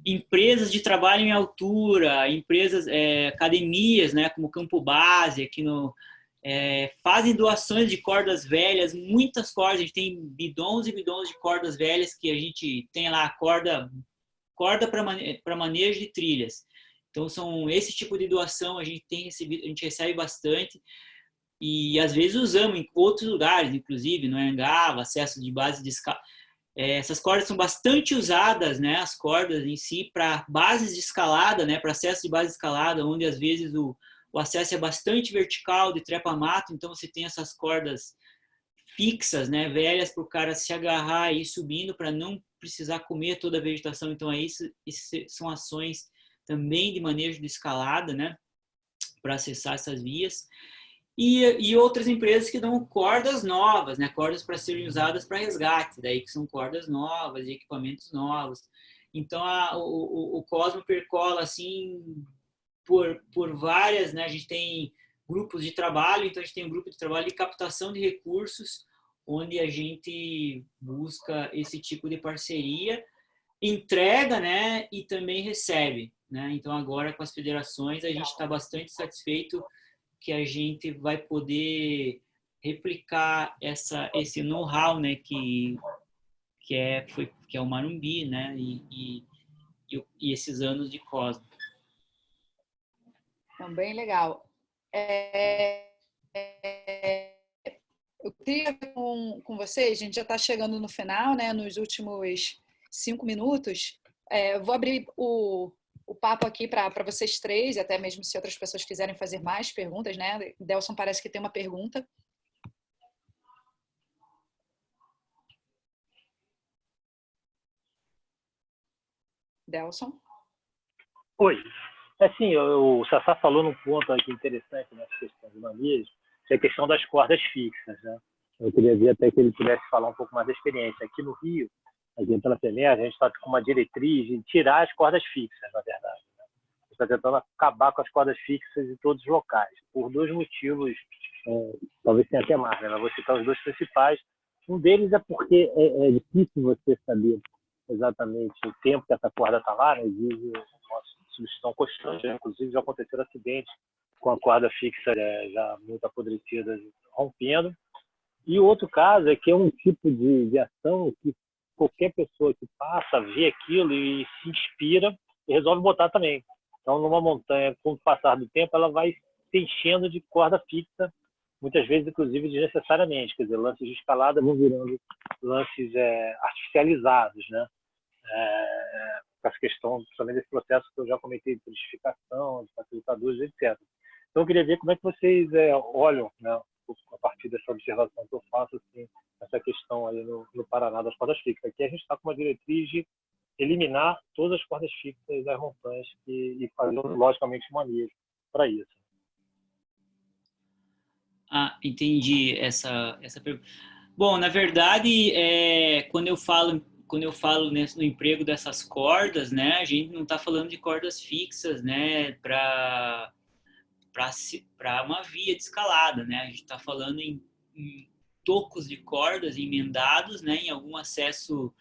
Empresas de trabalho em altura, empresas, academias, né, como Campo Base, aqui fazem doações de cordas velhas, muitas cordas, a gente tem bidons e bidons de cordas velhas que a gente tem lá, corda para manejo de trilhas. Então, são esse tipo de doação a gente tem recebido, a gente recebe bastante e às vezes usamos em outros lugares, inclusive no Anhangaba, acesso de base de escala. Essas cordas são bastante usadas, né, as cordas em si, para bases de escalada, né, para acesso de base de escalada, onde às vezes o acesso é bastante vertical, de trepa-mato, então você tem essas cordas fixas, né, velhas, para o cara se agarrar e ir subindo para não precisar comer toda a vegetação. Então, isso são ações também de manejo de escalada, né, para acessar essas vias. E outras empresas que dão cordas novas, né, cordas para serem usadas para resgate, daí que são cordas novas e equipamentos novos. Então, o Cosmo percola assim por várias, né, a gente tem grupos de trabalho, então a gente tem um grupo de trabalho de captação de recursos, onde a gente busca esse tipo de parceria, entrega, né, e também recebe, né? Então agora com as federações a gente está bastante satisfeito que a gente vai poder replicar esse know-how, né, que é o Marumbi, né, e esses anos de Cosmo. Então, bem legal. Eu queria ver com vocês, a gente já está chegando no final, né, nos últimos 5 minutos. Vou abrir o papo aqui para vocês três, e até mesmo se outras pessoas quiserem fazer mais perguntas, né? Delson parece que tem uma pergunta. Delson? Oi. Assim, o Sassá falou num ponto aqui interessante nessa questão de manejo, que é a questão das cordas fixas, né? Eu queria ver até que ele pudesse falar um pouco mais da experiência. Aqui no Rio, aqui pela FEMER, a gente está com uma diretriz de tirar as cordas fixas, na verdade. Né? A gente está tentando acabar com as cordas fixas em todos os locais, por dois motivos, talvez tenha até mais, né? Eu vou citar os dois principais. Um deles é porque é difícil você saber exatamente o tempo que essa corda está lá, né? Exige uma substituição constante, né? Inclusive já aconteceram acidentes com a corda fixa já muito apodrecida, rompendo. E o outro caso é que é um tipo de ação que qualquer pessoa que passa, vê aquilo e se inspira e resolve botar também. Então, numa montanha, com o passar do tempo, ela vai se enchendo de corda fixa, muitas vezes, inclusive, desnecessariamente. Quer dizer, lances de escalada vão virando lances artificializados, né? Com essa questão também desse processo que eu já comentei de turistificação, de facilitadores, etc. Então, eu queria ver como é que vocês olham, né, a partir dessa observação que eu faço, assim, essa questão aí no Paraná das cordas fixas. Aqui a gente está com uma diretriz de eliminar todas as cordas fixas das montanhas e fazer, logicamente, um manejo para isso. Entendi essa pergunta. Bom, na verdade, quando eu falo no emprego dessas cordas, né, a gente não está falando de cordas fixas, né, para uma via de escalada, né? A gente está falando em tocos de cordas emendados, né, em algum acesso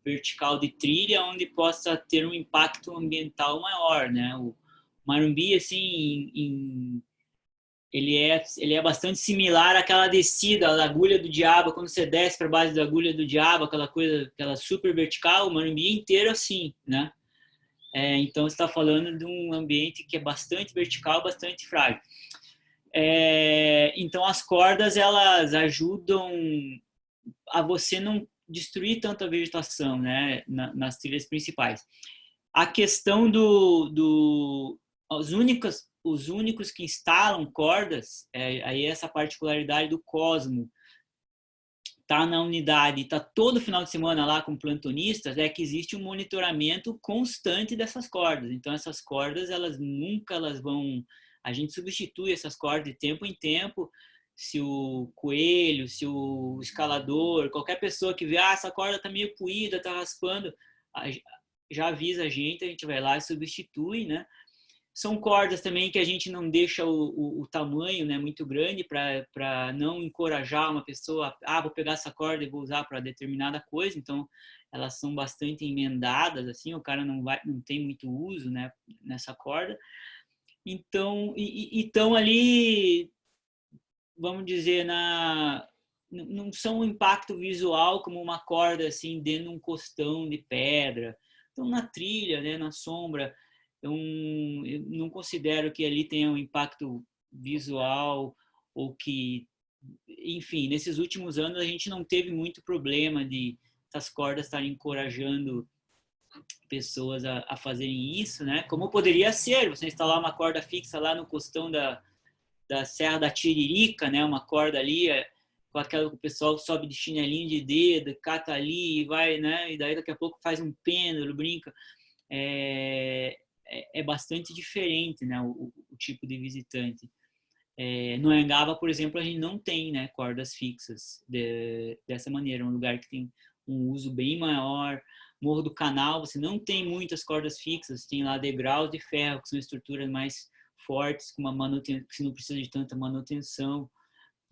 vertical de trilha onde possa ter um impacto ambiental maior, né? O Marumbi, assim, ele é bastante similar àquela descida da Agulha do Diabo, quando você desce para base da Agulha do Diabo, aquela coisa, aquela super vertical, o Marumbi inteiro assim, né? Então, você está falando de um ambiente que é bastante vertical, bastante frágil. Então, as cordas, elas ajudam a você não destruir tanto a vegetação, né, nas trilhas principais. A questão os únicos que instalam cordas, aí essa particularidade do Cosmo, tá na unidade, tá todo final de semana lá com plantonistas, que existe um monitoramento constante dessas cordas. Então, essas cordas, elas vão... A gente substitui essas cordas de tempo em tempo. Se o coelho, se o escalador, qualquer pessoa que vê, essa corda tá meio puída, tá raspando, já avisa a gente vai lá e substitui, né? São cordas também que a gente não deixa o tamanho, né, muito grande para não encorajar uma pessoa, vou pegar essa corda e vou usar para determinada coisa. Então, elas são bastante emendadas, assim, o cara não tem muito uso, né, nessa corda. Então, estão ali, vamos dizer, não são um impacto visual como uma corda assim dentro de um costão de pedra. Então, na trilha, né, na sombra, eu não considero que ali tenha um impacto visual ou que, enfim, nesses últimos anos a gente não teve muito problema de essas cordas estarem encorajando pessoas a fazerem isso, né? Como poderia ser você instalar uma corda fixa lá no costão da Serra da Tiririca, né? Uma corda ali com aquela que o pessoal sobe de chinelinho de dedo, cata ali e vai, né? E daí daqui a pouco faz um pêndulo, brinca. É bastante diferente, né, o tipo de visitante. No Anhangaba, por exemplo, a gente não tem, né, cordas fixas dessa maneira, um lugar que tem um uso bem maior. Morro do Canal, você não tem muitas cordas fixas, tem lá degraus de ferro, que são estruturas mais fortes, com uma manutenção, que não precisa de tanta manutenção,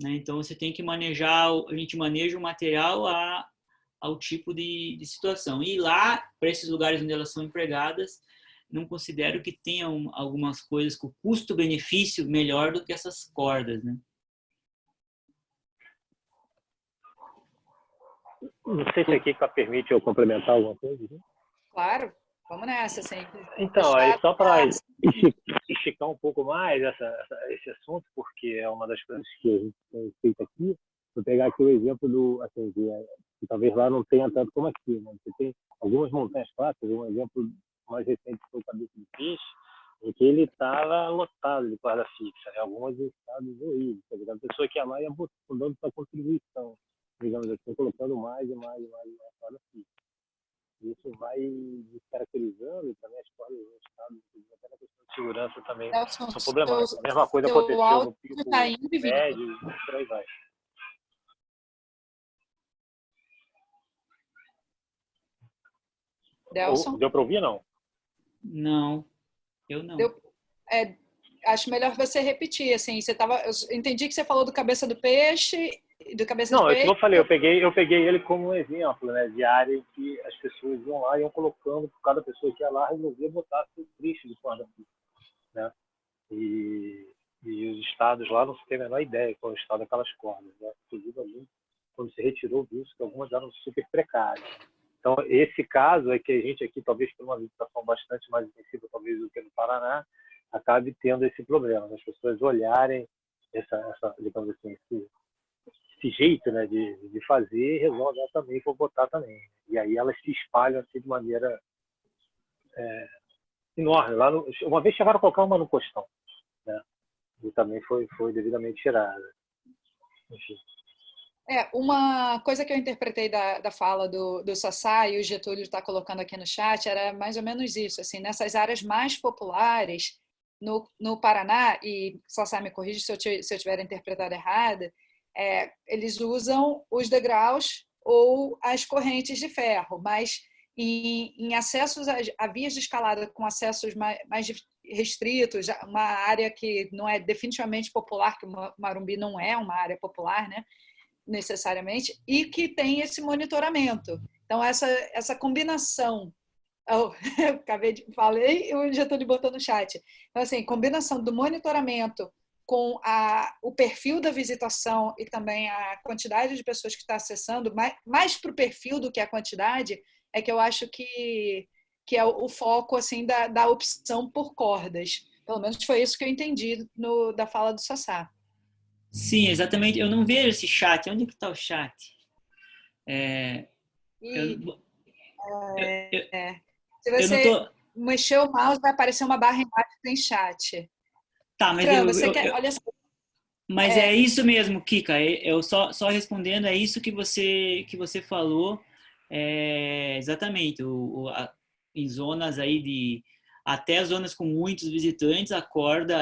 né? Então, você tem que manejar, a gente maneja o material ao tipo de situação. E lá, para esses lugares onde elas são empregadas, não considero que tenham algumas coisas com custo-benefício melhor do que essas cordas, né? Não sei se aqui permite eu complementar alguma coisa. Né? Claro, vamos nessa, sempre. Então, aí só para esticar um pouco mais esse assunto, porque é uma das coisas que a gente tem feito aqui, vou pegar aqui o exemplo do, assim, que talvez lá não tenha tanto como aqui, né? Você tem algumas montanhas clássicas, um exemplo mais recente foi o Cabeça de Peixe, em que ele estava lotado de corda fixa, né? Algumas em estados horríveis. A pessoa que ia lá ia dando sua contribuição, digamos assim, colocando mais e mais corda fixa. Isso vai descaracterizando também as cordas no estado, até na questão de segurança também Nelson, são problemáticas. A mesma coisa aconteceu no pico tá indo, médio, por aí vai. Delson? Deu para ouvir, não? Não, eu não. Acho melhor você repetir, assim, eu entendi que você falou do cabeça do peixe, do cabeça não, de peixe. Não, é que eu falei, eu peguei ele como um exemplo, né, de área em que as pessoas iam lá e iam colocando, por cada pessoa que ia lá, resolvia botar seu triste de corda fixa, né? E os estados lá não se tem a menor ideia qual é o estado daquelas cordas, né? Inclusive, ali, quando se retirou disso, que algumas eram super precárias. Então, esse caso é que a gente aqui, talvez por uma visitação bastante mais intensiva, talvez do que no Paraná, acabe tendo esse problema, as pessoas olharem digamos assim, esse jeito, né, de fazer, resolvem também, vou botar também. E aí elas se espalham assim de maneira enorme. Lá uma vez chegaram a colocar uma no costão, né, e também foi devidamente tirada. Enfim. Uma coisa que eu interpretei da fala do Sassá, e o Getúlio está colocando aqui no chat, era mais ou menos isso, assim, nessas áreas mais populares no Paraná, e Sassá me corrige se eu tiver interpretado errado, eles usam os degraus ou as correntes de ferro, mas em acessos a vias de escalada com acessos mais restritos, uma área que não é definitivamente popular, que o Marumbi não é uma área popular, né, necessariamente, e que tem esse monitoramento. Então, essa combinação, eu acabei de falei e o Getúlio botou no chat. Então, assim, combinação do monitoramento com o perfil da visitação e também a quantidade de pessoas que está acessando, mais para o perfil do que a quantidade, é que eu acho que é o foco assim da opção por cordas. Pelo menos foi isso que eu entendi da fala do Sassá. Sim, exatamente. Eu não vejo esse chat. Onde que está o chat? Se Eu não você tô... mexer o mouse, vai aparecer uma barra embaixo que tem chat. Tá, mas Fran, você quer... Olha só. Mas é isso mesmo, Kika. Eu só respondendo, é isso que você falou. Exatamente. Em zonas aí até zonas com muitos visitantes, a corda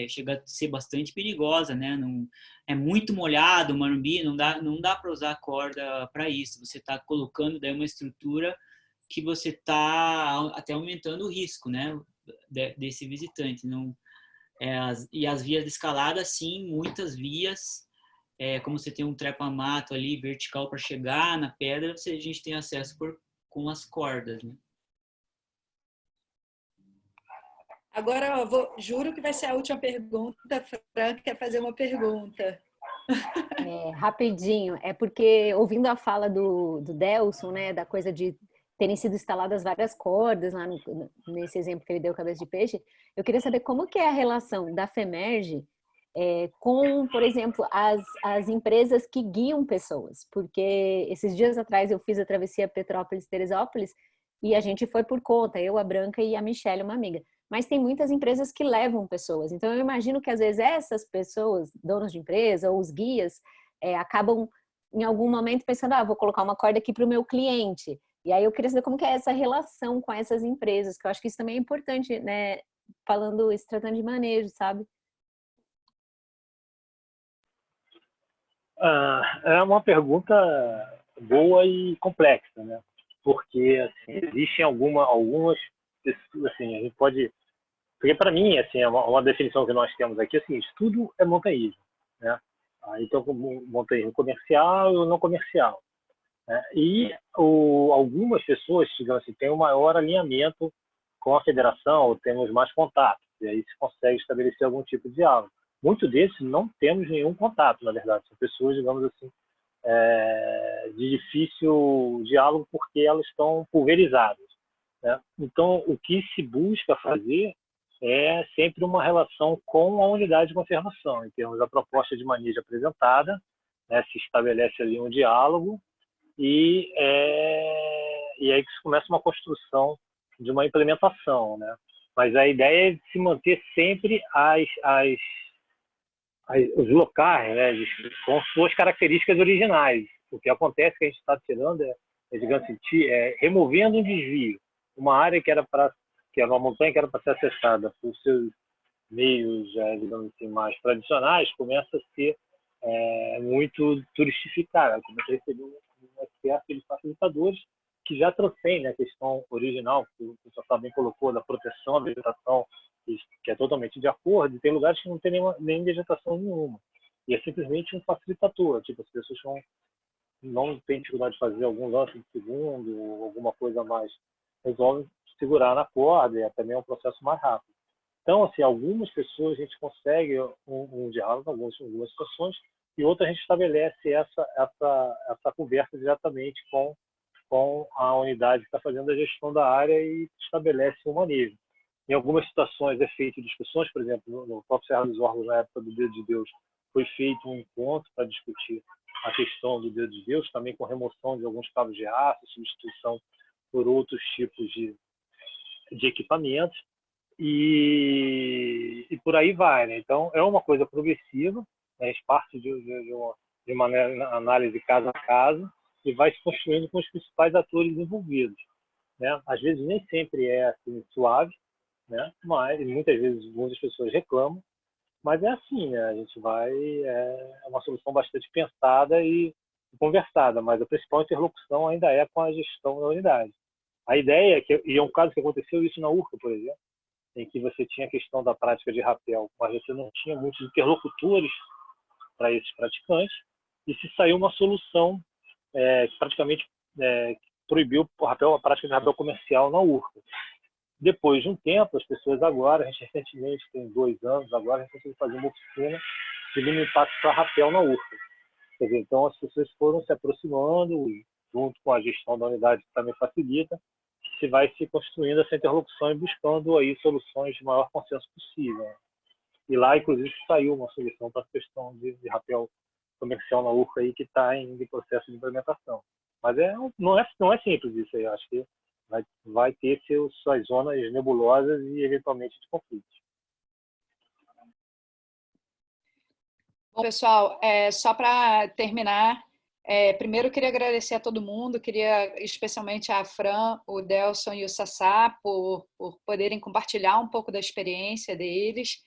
chega a ser bastante perigosa, né? Não, é muito molhado o Marumbi, não dá para usar corda para isso. Você está colocando daí uma estrutura que você está até aumentando o risco, né? Desse visitante. Não, e as vias de escalada, sim, muitas vias. Como você tem um trepa-mato ali vertical para chegar na pedra, a gente tem acesso com as cordas, né? Agora, juro que vai ser a última pergunta. Fran quer fazer uma pergunta. Rapidinho, é porque ouvindo a fala do Delson, né, da coisa de terem sido instaladas várias cordas lá nesse exemplo que ele deu, cabeça de peixe, eu queria saber como que é a relação da FEMERGE com, por exemplo, as empresas que guiam pessoas, porque esses dias atrás eu fiz a travessia Petrópolis-Teresópolis e a gente foi por conta, eu, a Branca e a Michelle, uma amiga. Mas tem muitas empresas que levam pessoas. Então, eu imagino que, às vezes, essas pessoas, donos de empresa ou os guias, acabam, em algum momento, pensando, vou colocar uma corda aqui para o meu cliente. E aí eu queria saber como que é essa relação com essas empresas, que eu acho que isso também é importante, né? Se tratando de manejo, sabe? É uma pergunta boa e complexa, né? Porque assim, existem algumas pessoas, assim, a gente pode, porque para mim, assim, uma definição que nós temos aqui, assim, tudo é montanhismo, né? Então, montanhismo comercial e não comercial, né? E algumas pessoas, digamos assim, têm um maior alinhamento com a federação, ou temos mais contato, e aí se consegue estabelecer algum tipo de diálogo. Muitos desses não temos nenhum contato, na verdade, são pessoas, digamos assim, de difícil diálogo porque elas estão pulverizadas, né? Então, o que se busca fazer é sempre uma relação com a unidade de conservação, em termos da proposta de manejo apresentada, né? Se estabelece ali um diálogo e aí que se começa uma construção de uma implementação, né? Mas a ideia é de se manter sempre os locais, né, com suas características originais. O que acontece que a gente está tirando digamos assim, removendo um desvio, uma área que era uma montanha que era para ser acessada por seus meios, digamos assim, mais tradicionais, começa a ser muito turistificada, começa a receber um excesso de facilitadores que já transcende a questão original, que o pessoal bem colocou, da proteção à vegetação, que é totalmente de acordo, e tem lugares que não tem nem vegetação nenhuma. E é simplesmente um facilitador, tipo, as pessoas não têm dificuldade de fazer algum lance de segundo, ou alguma coisa mais, resolvem segurar na corda, e também é um processo mais rápido. Então, assim, algumas pessoas a gente consegue um diálogo, algumas situações, e outras a gente estabelece essa conversa diretamente com a unidade que está fazendo a gestão da área e estabelece um manejo. Em algumas situações é feito discussões, por exemplo, no próprio Serra dos Órgãos, na época do Dedo de Deus, foi feito um encontro para discutir a questão do Dedo de Deus, também com remoção de alguns cabos de aço, substituição por outros tipos de equipamentos, e por aí vai, né? Então, é uma coisa progressiva, né? A gente parte de uma análise caso a caso e vai se construindo com os principais atores envolvidos, né? Às vezes nem sempre é assim suave, né? Mas muitas vezes muitas pessoas reclamam, mas é assim, né? A gente vai uma solução bastante pensada e conversada, mas a principal interlocução ainda é com a gestão da unidade. A ideia é que, e é um caso que aconteceu isso na URCA, por exemplo, em que você tinha a questão da prática de rapel, mas você não tinha muitos interlocutores para esses praticantes, e se saiu uma solução que praticamente proibiu a prática de rapel comercial na Urca. Depois de um tempo, as pessoas agora, a gente recentemente, tem 2 anos, agora a gente conseguiu fazer uma oficina de limitar para rapel na Urca. Quer dizer, então as pessoas foram se aproximando, junto com a gestão da unidade que também facilita, se vai se construindo essa interlocução e buscando aí soluções de maior consenso possível. E lá, inclusive, saiu uma solução para a questão de rapel comercial na Urca aí, que está em processo de implementação. Mas não é simples isso aí. Eu acho que vai ter suas zonas nebulosas e, eventualmente, de conflito. Bom, pessoal, só para terminar, primeiro eu queria agradecer a todo mundo, queria especialmente a Fran, o Delson e o Sassá por poderem compartilhar um pouco da experiência deles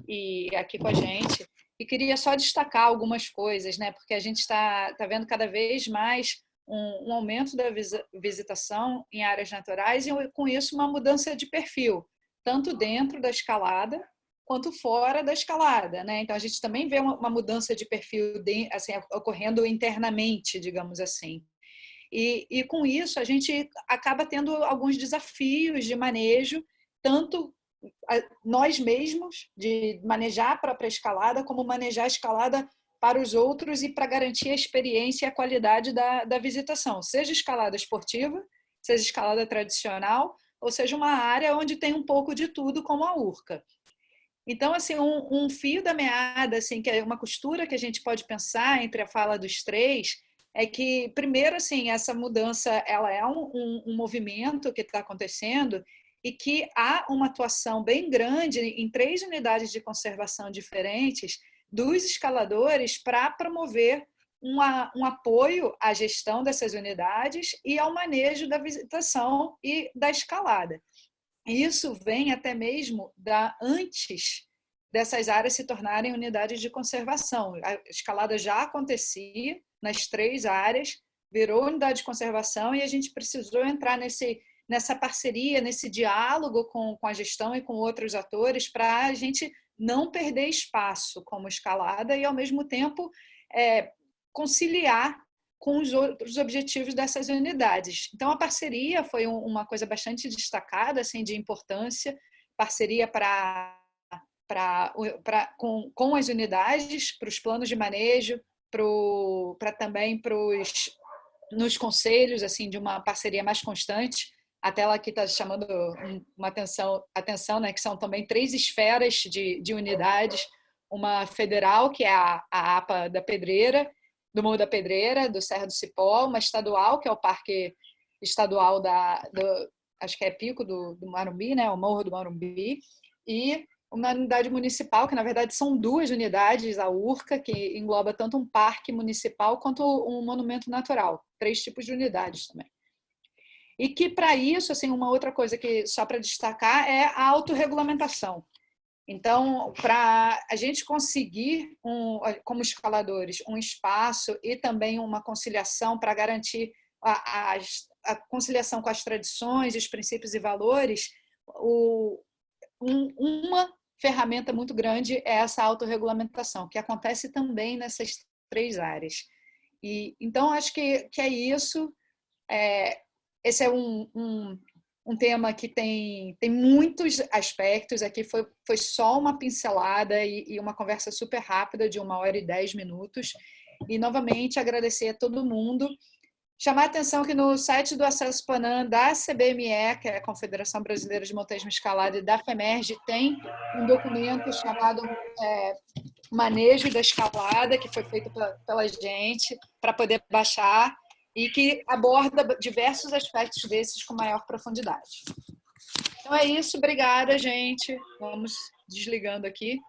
e aqui com a gente. E queria só destacar algumas coisas, né? Porque a gente está vendo cada vez mais um aumento da visitação em áreas naturais e, com isso, uma mudança de perfil, tanto dentro da escalada quanto fora da escalada, né? Então, a gente também vê uma mudança de perfil assim, ocorrendo internamente, digamos assim. E com isso, a gente acaba tendo alguns desafios de manejo, tanto nós mesmos, de manejar a própria escalada, como manejar a escalada para os outros e para garantir a experiência e a qualidade da visitação, seja escalada esportiva, seja escalada tradicional, ou seja uma área onde tem um pouco de tudo, como a Urca. Então, assim, um fio da meada, assim, que é uma costura que a gente pode pensar entre a fala dos três, é que, primeiro, assim, essa mudança ela é um movimento que está acontecendo e que há uma atuação bem grande em 3 unidades de conservação diferentes dos escaladores para promover um apoio à gestão dessas unidades e ao manejo da visitação e da escalada. Isso vem até mesmo antes dessas áreas se tornarem unidades de conservação. A escalada já acontecia nas 3 áreas, virou unidade de conservação e a gente precisou entrar nessa parceria, nesse diálogo com a gestão e com outros atores para a gente não perder espaço como escalada e, ao mesmo tempo, conciliar com os outros objetivos dessas unidades. Então, a parceria foi uma coisa bastante destacada, assim, de importância, parceria com as unidades, para os planos de manejo, também nos conselhos, assim, de uma parceria mais constante. Até ela aqui está chamando uma atenção, né, que são também 3 esferas de unidades, uma federal, que é a APA da Pedreira, do Morro da Pedreira, do Serra do Cipó, uma estadual, que é o Parque Estadual acho que é Pico do Marumbi, né, o Morro do Marumbi, e uma unidade municipal, que na verdade são 2 unidades, a Urca, que engloba tanto um parque municipal quanto um monumento natural, 3 tipos de unidades também. E que, para isso, assim, uma outra coisa que só para destacar é a autorregulamentação. Então, para a gente conseguir, como escaladores, um espaço e também uma conciliação para garantir a conciliação com as tradições, os princípios e valores, uma ferramenta muito grande é essa autorregulamentação, que acontece também nessas 3 áreas. Então, acho que é isso. Esse é um tema que tem muitos aspectos. Aqui foi só uma pincelada e uma conversa super rápida de 1h e 10 minutos. E, novamente, agradecer a todo mundo. Chamar a atenção que no site do Acesso Panam, da CBME, que é a Confederação Brasileira de Montanhismo e Escalada, e da FEMERGE, tem um documento chamado Manejo da Escalada, que foi feito pela gente, para poder baixar, e que aborda diversos aspectos desses com maior profundidade. Então é isso, obrigada, gente. Vamos desligando aqui.